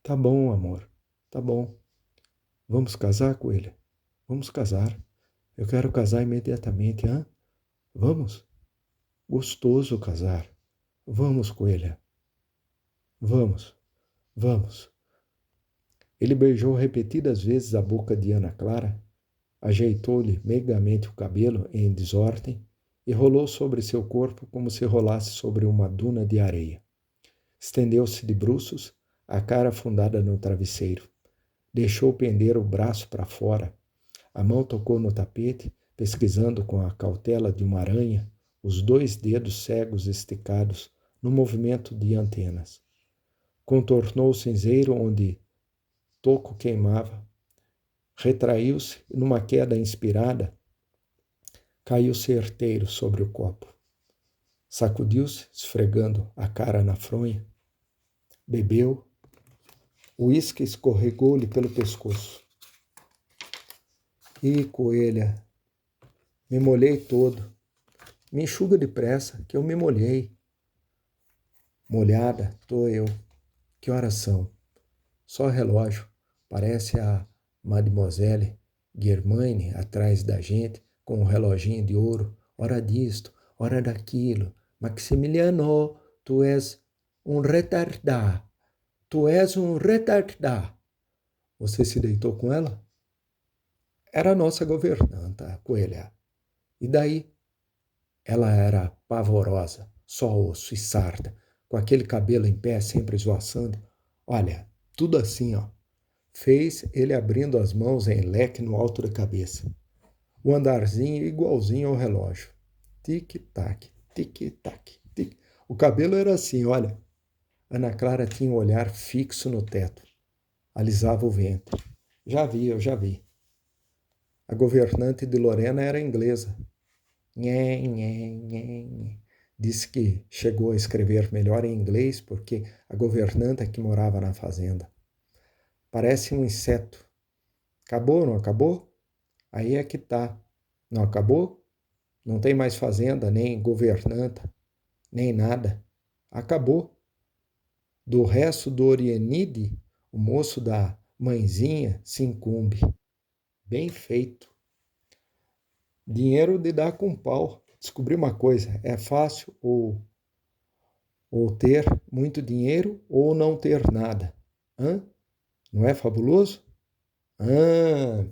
Tá bom, amor, tá bom. Vamos casar, coelha? Vamos casar. Eu quero casar imediatamente, hã? Vamos? Gostoso casar. Vamos, coelha. Vamos, vamos. Ele beijou repetidas vezes a boca de Ana Clara, ajeitou-lhe megamente o cabelo em desordem e rolou sobre seu corpo como se rolasse sobre uma duna de areia. Estendeu-se de bruços, a cara afundada no travesseiro. Deixou pender o braço para fora. A mão tocou no tapete, pesquisando com a cautela de uma aranha os 2 dedos cegos esticados no movimento de antenas. Contornou o cinzeiro onde toco queimava. Retraiu-se e, numa queda inspirada, caiu certeiro sobre o copo. Sacudiu-se, esfregando a cara na fronha. Bebeu. O uísque escorregou-lhe pelo pescoço. Ih, coelha, me molhei todo. Me enxuga depressa, que eu me molhei. Molhada, tô eu. Que horas são? Só relógio. Parece a Mademoiselle Germaine atrás da gente, com um reloginho de ouro. Hora disto, hora daquilo. Maximiliano, tu és um retardado. Tu és um retardado. Você se deitou com ela? Era a nossa governanta, a coelha. E daí? Ela era pavorosa, só osso e sarda, com aquele cabelo em pé, sempre esvoaçando. Olha, tudo assim, ó. Fez ele abrindo as mãos em leque no alto da cabeça. O andarzinho igualzinho ao relógio. Tic-tac, tic-tac, tic. O cabelo era assim, olha. Ana Clara tinha um olhar fixo no teto. Alisava o ventre. Já vi, eu já vi. A governante de Lorena era inglesa. Nhé, nhé, nhé, nhé. Disse que chegou a escrever melhor em inglês porque a governanta que morava na fazenda. Parece um inseto. Acabou, não acabou? Aí é que tá. Não acabou? Não tem mais fazenda, nem governanta, nem nada. Acabou. Do resto do Orienide, o moço da mãezinha se incumbe. Bem feito. Dinheiro de dar com pau. Descobri uma coisa, é fácil ou ter muito dinheiro ou não ter nada. Hã? Não é fabuloso? Ah,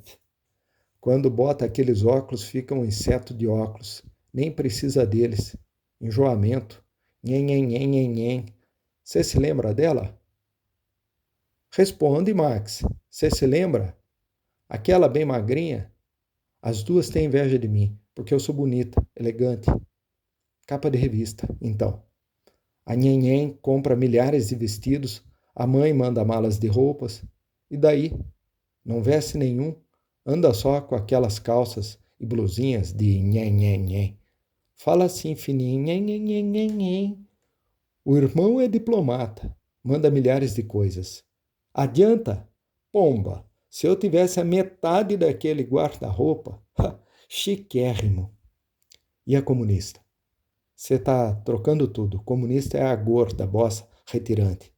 quando bota aqueles óculos, fica um inseto de óculos. Nem precisa deles. Enjoamento. Nhen, nhen, nhen, nhen, nhen. Você se lembra dela? Responde, Max. Você se lembra? Aquela bem magrinha? As duas têm inveja de mim, porque eu sou bonita, elegante. Capa de revista, então. A Nhenhen compra milhares de vestidos, a mãe manda malas de roupas. E daí? Não veste nenhum, anda só com aquelas calças e blusinhas de nhen. Fala assim fininho, nhen. O irmão é diplomata, manda milhares de coisas. Adianta? Pomba, se eu tivesse a metade daquele guarda-roupa, chiquérrimo. E a comunista? Você está trocando tudo. Comunista é a gorda, bossa, retirante.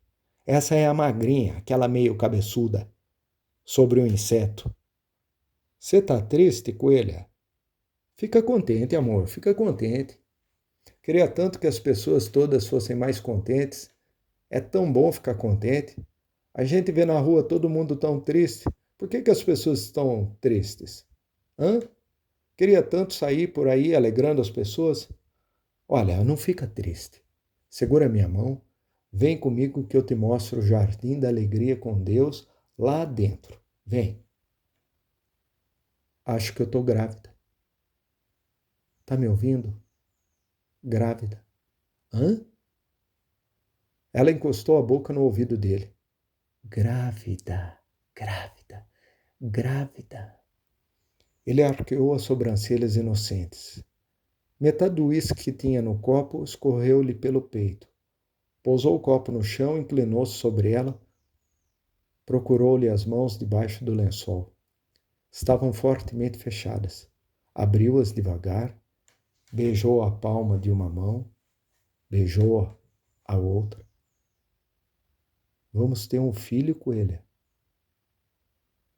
Essa é a magrinha, aquela meio cabeçuda, sobre o inseto. Você está triste, coelha? Fica contente, amor, fica contente. Queria tanto que as pessoas todas fossem mais contentes. É tão bom ficar contente. A gente vê na rua todo mundo tão triste. Por que as pessoas estão tristes? Hã? Queria tanto sair por aí alegrando as pessoas. Olha, não fica triste. Segura minha mão. Vem comigo que eu te mostro o jardim da alegria com Deus lá dentro. Vem. Acho que eu estou grávida. Tá me ouvindo? Grávida. Hã? Ela encostou a boca no ouvido dele. Grávida, grávida. Ele arqueou as sobrancelhas inocentes. Metade do uísque que tinha no copo escorreu-lhe pelo peito. Pousou o copo no chão, inclinou-se sobre ela, procurou-lhe as mãos debaixo do lençol. Estavam fortemente fechadas. Abriu-as devagar, beijou a palma de uma mão, beijou a outra. Vamos ter um filho, coelha.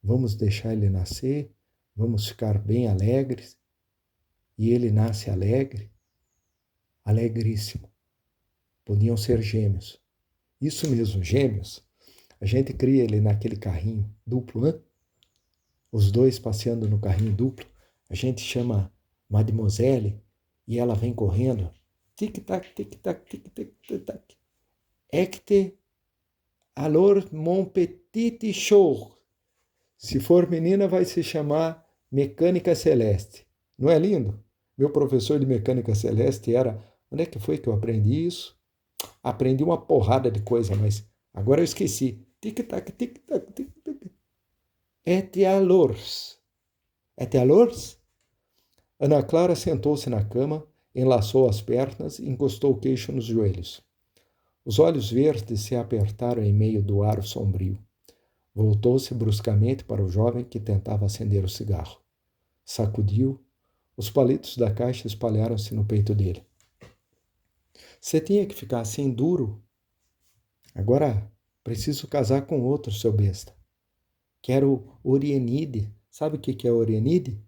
Vamos deixar ele nascer, vamos ficar bem alegres. E ele nasce alegre, alegríssimo. Podiam ser gêmeos. Isso mesmo, gêmeos. A gente cria ele naquele carrinho duplo, hein? Os dois passeando no carrinho duplo. A gente chama Mademoiselle e ela vem correndo. Tic-tac, tic-tac, tic-tac, tic-tac. Ecte, alors mon petit show. Se for menina, vai se chamar Mecânica Celeste. Não é lindo? Meu professor de Mecânica Celeste era... Onde é que foi que eu aprendi isso? Aprendi uma porrada de coisa, mas agora eu esqueci. Tic-tac, tic-tac, tic-tac. Et alors? Et alors? Ana Clara sentou-se na cama, enlaçou as pernas e encostou o queixo nos joelhos. Os olhos verdes se apertaram em meio do ar sombrio. Voltou-se bruscamente para o jovem que tentava acender o cigarro. Sacudiu. Os palitos da caixa espalharam-se no peito dele. Você tinha que ficar assim duro? Agora preciso casar com outro, seu besta. Quero Orienide. Sabe o que é Orienide?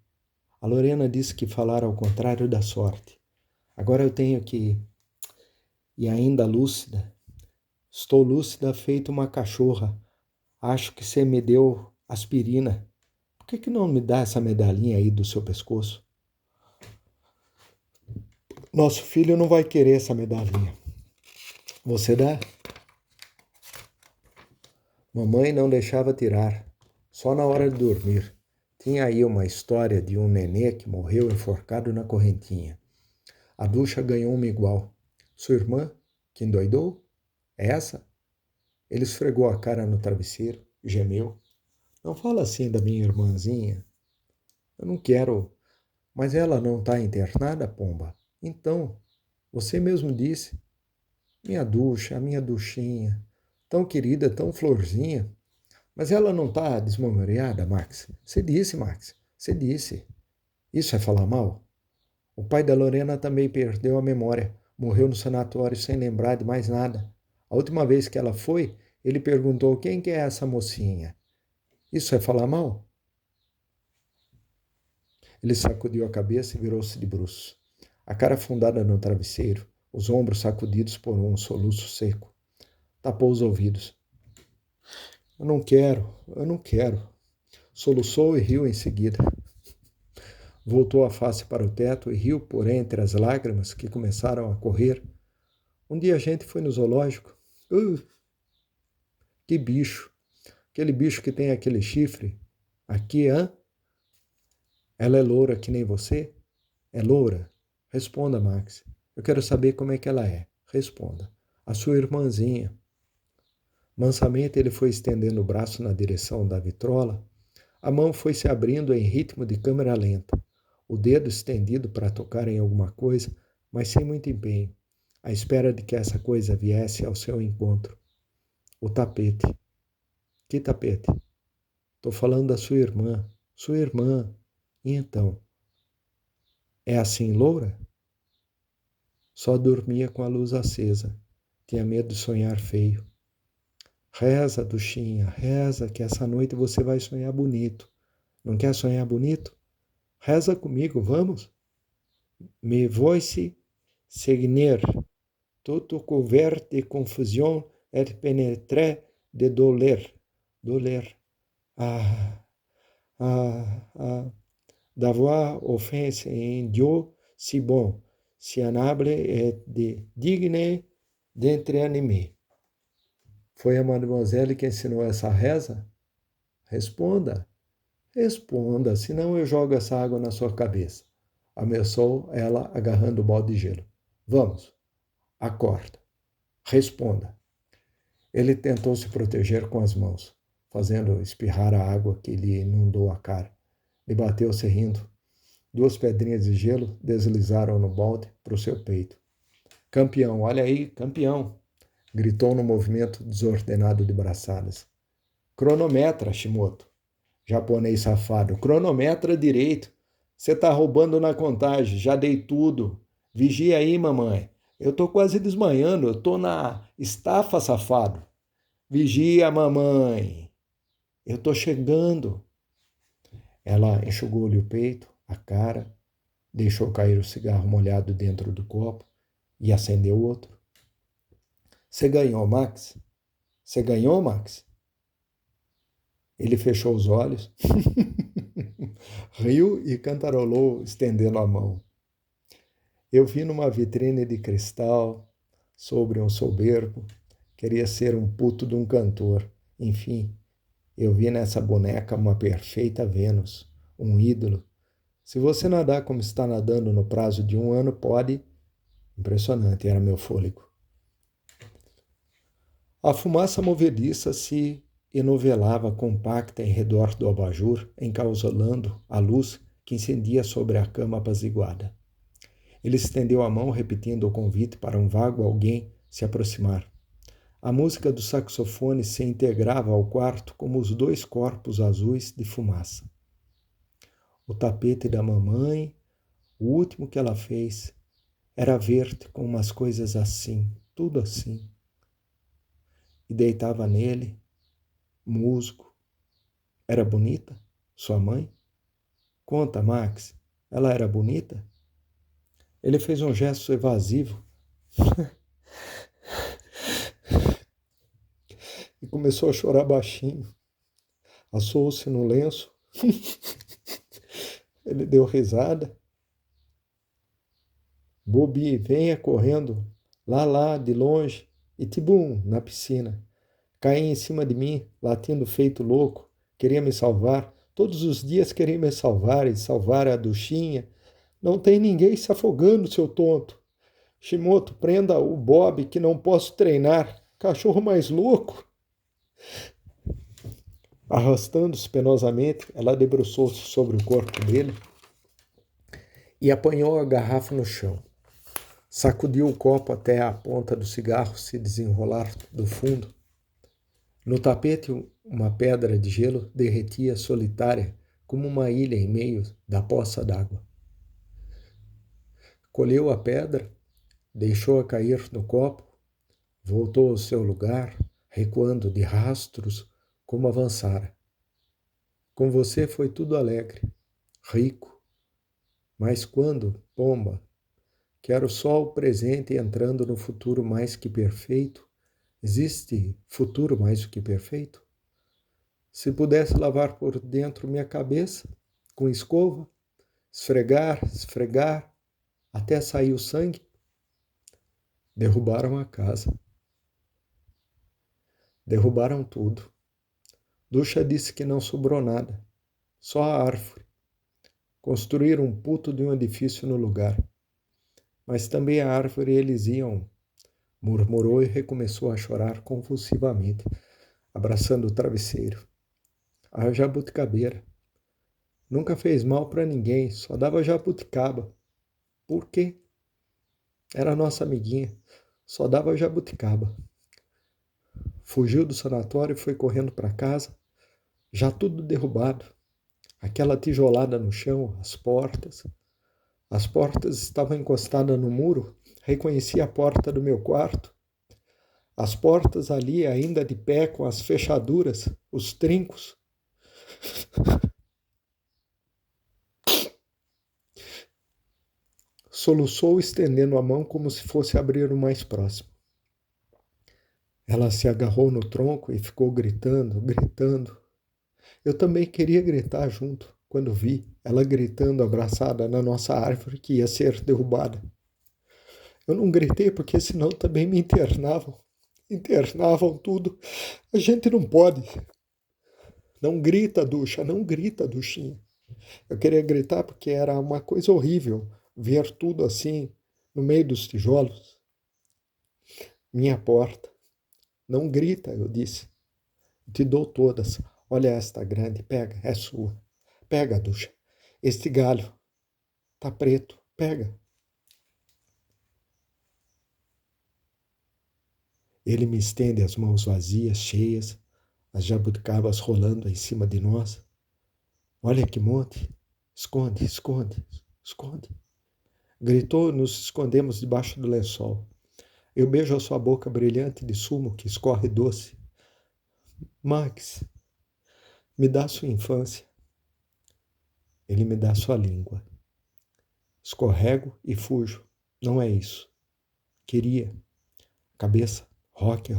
A Lorena disse que falar ao contrário da sorte. Agora eu tenho que E ainda lúcida. Estou lúcida feito uma cachorra. Acho que você me deu aspirina. Por que não me dá essa medalhinha aí do seu pescoço? Nosso filho não vai querer essa medalhinha. Você dá? Mamãe não deixava tirar, só na hora de dormir. Tinha aí uma história de um nenê que morreu enforcado na correntinha. A ducha ganhou uma igual. Sua irmã, que endoidou? É essa? Ele esfregou a cara no travesseiro, gemeu. Não fala assim da minha irmãzinha. Eu não quero. Mas ela não está internada, pomba? Então, você mesmo disse. Minha ducha, a minha duchinha. Tão querida, tão florzinha. Mas ela não está desmemoriada, Max? Você disse, Max. Você disse. Isso é falar mal? O pai da Lorena também perdeu a memória. Morreu no sanatório sem lembrar de mais nada. A última vez que ela foi, ele perguntou quem que é essa mocinha. Isso é falar mal? Ele sacudiu a cabeça e virou-se de bruços. A cara afundada no travesseiro, os ombros sacudidos por um soluço seco. Tapou os ouvidos. Eu não quero. Soluçou e riu em seguida. Voltou a face para o teto e riu por entre as lágrimas que começaram a correr. Um dia a gente foi no zoológico. Que bicho! Aquele bicho que tem aquele chifre. Aqui, hã? Ela é loura que nem você? É loura? Responda, Max. Eu quero saber como é que ela é. Responda. A sua irmãzinha. Mansamente ele foi estendendo o braço na direção da vitrola. A mão foi se abrindo em ritmo de câmera lenta. O dedo estendido para tocar em alguma coisa, mas sem muito empenho, à espera de que essa coisa viesse ao seu encontro. O tapete. Que tapete? Estou falando da sua irmã. Sua irmã. E então? É assim, loura? Só dormia com a luz acesa. Tinha medo de sonhar feio. Reza, duchinha, reza, que essa noite você vai sonhar bonito. Não quer sonhar bonito? Reza comigo, vamos? Me voice segner, tutto couvert de confusion et pénétré de douleur. Douleur. Ah, d'avoir offense en Dieu si bon, si amable et de digne d'être animé. Foi a mademoiselle que ensinou essa reza? Responda. Responda, senão eu jogo essa água na sua cabeça. Ameaçou ela, agarrando o balde de gelo. Vamos. Acorda. Responda. Ele tentou se proteger com as mãos, fazendo espirrar a água que lhe inundou a cara. Debateu-se rindo. 2 pedrinhas de gelo deslizaram no balde para o seu peito. Campeão, olha aí, campeão! Gritou no movimento desordenado de braçadas. Cronometra, Shimoto. Japonês safado. Cronometra direito. Você tá roubando na contagem. Já dei tudo. Vigia aí, mamãe. Eu tô quase desmanhando. Eu tô na estafa, safado. Vigia, mamãe. Eu tô chegando. Ela enxugou-lhe o peito, a cara, deixou cair o cigarro molhado dentro do copo e acendeu outro. Você ganhou, Max? Você ganhou, Max? Ele fechou os olhos, riu e cantarolou, estendendo a mão. Eu vi numa vitrine de cristal, sobre um soberbo, queria ser um puto de um cantor. Enfim, eu vi nessa boneca uma perfeita Vênus, um ídolo. Se você nadar como está nadando no prazo de 1 ano, pode... Impressionante era meu fôlego. A fumaça movediça se enovelava compacta em redor do abajur, encausolando a luz que incendia sobre a cama apaziguada. Ele estendeu a mão, repetindo o convite para um vago alguém se aproximar. A música do saxofone se integrava ao quarto como os 2 corpos azuis de fumaça. O tapete da mamãe, o último que ela fez, era verde com umas coisas assim, tudo assim. E deitava nele, musgo. Era bonita? Sua mãe? Conta, Max, ela era bonita? Ele fez um gesto evasivo. e começou a chorar baixinho. Assou-se no lenço. Ele deu risada. Bobi, venha correndo, lá, de longe, e tibum, na piscina. Caí em cima de mim, latindo feito louco, queria me salvar. Todos os dias queria me salvar e salvar a duchinha. Não tem ninguém se afogando, seu tonto. Shimoto, prenda o Bob que não posso treinar. Cachorro mais louco. Arrastando-se penosamente, ela debruçou-se sobre o corpo dele e apanhou a garrafa no chão. Sacudiu o copo até a ponta do cigarro se desenrolar do fundo. No tapete, uma pedra de gelo derretia solitária como uma ilha em meio da poça d'água. Colheu a pedra, deixou-a cair no copo, voltou ao seu lugar, recuando de rastros como avançara. Com você foi tudo alegre, rico. Mas quando, pomba, quero só o presente entrando no futuro mais que perfeito. Existe futuro mais do que perfeito? Se pudesse lavar por dentro minha cabeça, com escova, esfregar, até sair o sangue, derrubaram a casa. Derrubaram tudo. Ducha disse que não sobrou nada, só a árvore. Construíram um puto de um edifício no lugar. Mas também a árvore eles iam, murmurou e recomeçou a chorar convulsivamente, abraçando o travesseiro. A jabuticabeira. Nunca fez mal para ninguém, só dava jabuticaba. Por quê? Era nossa amiguinha, só dava jabuticaba. Fugiu do sanatório e foi correndo para casa, já tudo derrubado. Aquela tijolada no chão, as portas. As portas estavam encostadas no muro, reconheci a porta do meu quarto. As portas ali ainda de pé com as fechaduras, os trincos. Soluçou estendendo a mão como se fosse abrir o mais próximo. Ela se agarrou no tronco e ficou gritando. Eu também queria gritar junto, quando vi ela gritando abraçada na nossa árvore que ia ser derrubada. Eu não gritei porque senão também me internavam. Internavam tudo. A gente não pode. Não grita, Ducha, não grita, Duchinha. Eu queria gritar porque era uma coisa horrível ver tudo assim no meio dos tijolos. Minha porta. Não grita, eu disse. Te dou todas. Olha esta grande, pega, é sua. Pega, Ducha. Este galho tá preto, pega. Ele me estende as mãos vazias, cheias, as jabuticabas rolando em cima de nós. Olha que monte. Esconde, esconde, esconde. Gritou, nos escondemos debaixo do lençol. Eu beijo a sua boca brilhante de sumo que escorre doce. Max, me dá sua infância. Ele me dá sua língua. Escorrego e fujo. Não é isso. Queria. Cabeça, rock.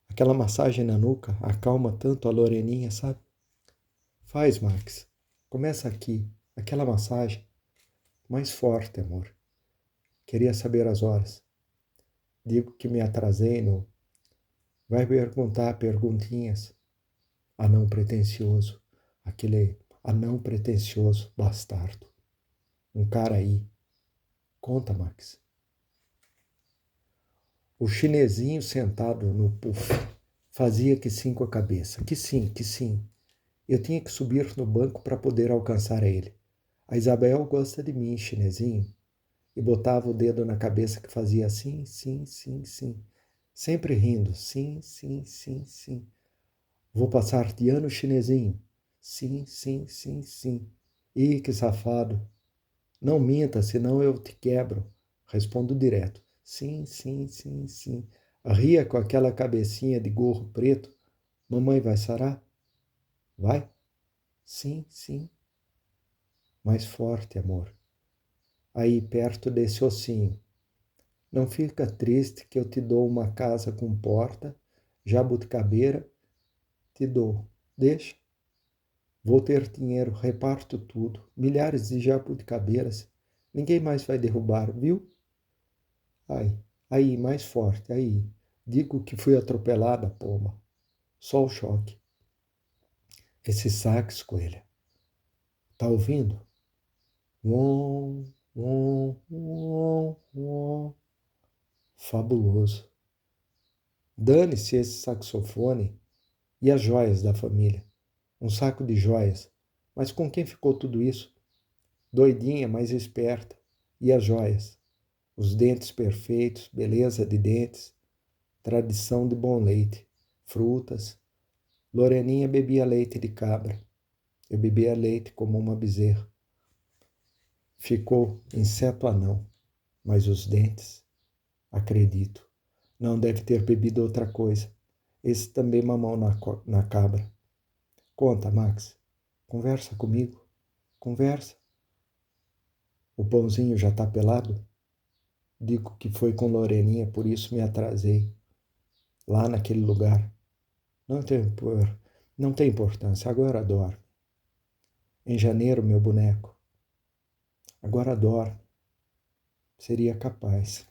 Aquela massagem na nuca acalma tanto a Loreninha, sabe? Faz, Max. Começa aqui. Aquela massagem. Mais forte, amor. Queria saber as horas. Digo que me atrasei no... Vai perguntar perguntinhas. Anão pretensioso. Aquele anão pretensioso, bastardo. Um cara aí. Conta, Max. O chinesinho sentado no puff fazia que sim com a cabeça. Que sim. Eu tinha que subir no banco para poder alcançar ele. A Isabel gosta de mim, chinesinho. E botava o dedo na cabeça que fazia sim. Sempre rindo. Sim. Vou passar de ano, chinesinho. Sim. Ih, que safado. Não minta, senão eu te quebro. Respondo direto. Sim. Ria com aquela cabecinha de gorro preto. Mamãe vai sarar? Vai? Sim. Mais forte, amor. Aí, perto desse ossinho. Não fica triste que eu te dou uma casa com porta Jabuticabeira, te dou. Deixa. Vou ter dinheiro, reparto tudo. Milhares de jabuticabeiras. Ninguém mais vai derrubar, viu? Ai, aí, mais forte, aí. Digo que fui atropelada, pomba. Só o choque. Esse sax, coelha. Tá ouvindo? Uom, uom, uom, uom. Fabuloso. Dane-se esse saxofone e as joias da família. Um saco de joias. Mas com quem ficou tudo isso? Doidinha, mas esperta. E as joias? Os dentes perfeitos, beleza de dentes, tradição de bom leite, frutas. Loreninha bebia leite de cabra. Eu bebia leite como uma bezerra. Ficou inseto anão, mas os dentes, acredito, não deve ter bebido outra coisa. Esse também mamou na cabra. Conta, Max. Conversa comigo. Conversa. O pãozinho já tá pelado? Digo que foi com Loreninha, por isso me atrasei. Lá naquele lugar. Não tem, não tem importância, agora dorme. Em janeiro, meu boneco. Agora dorme. Seria capaz.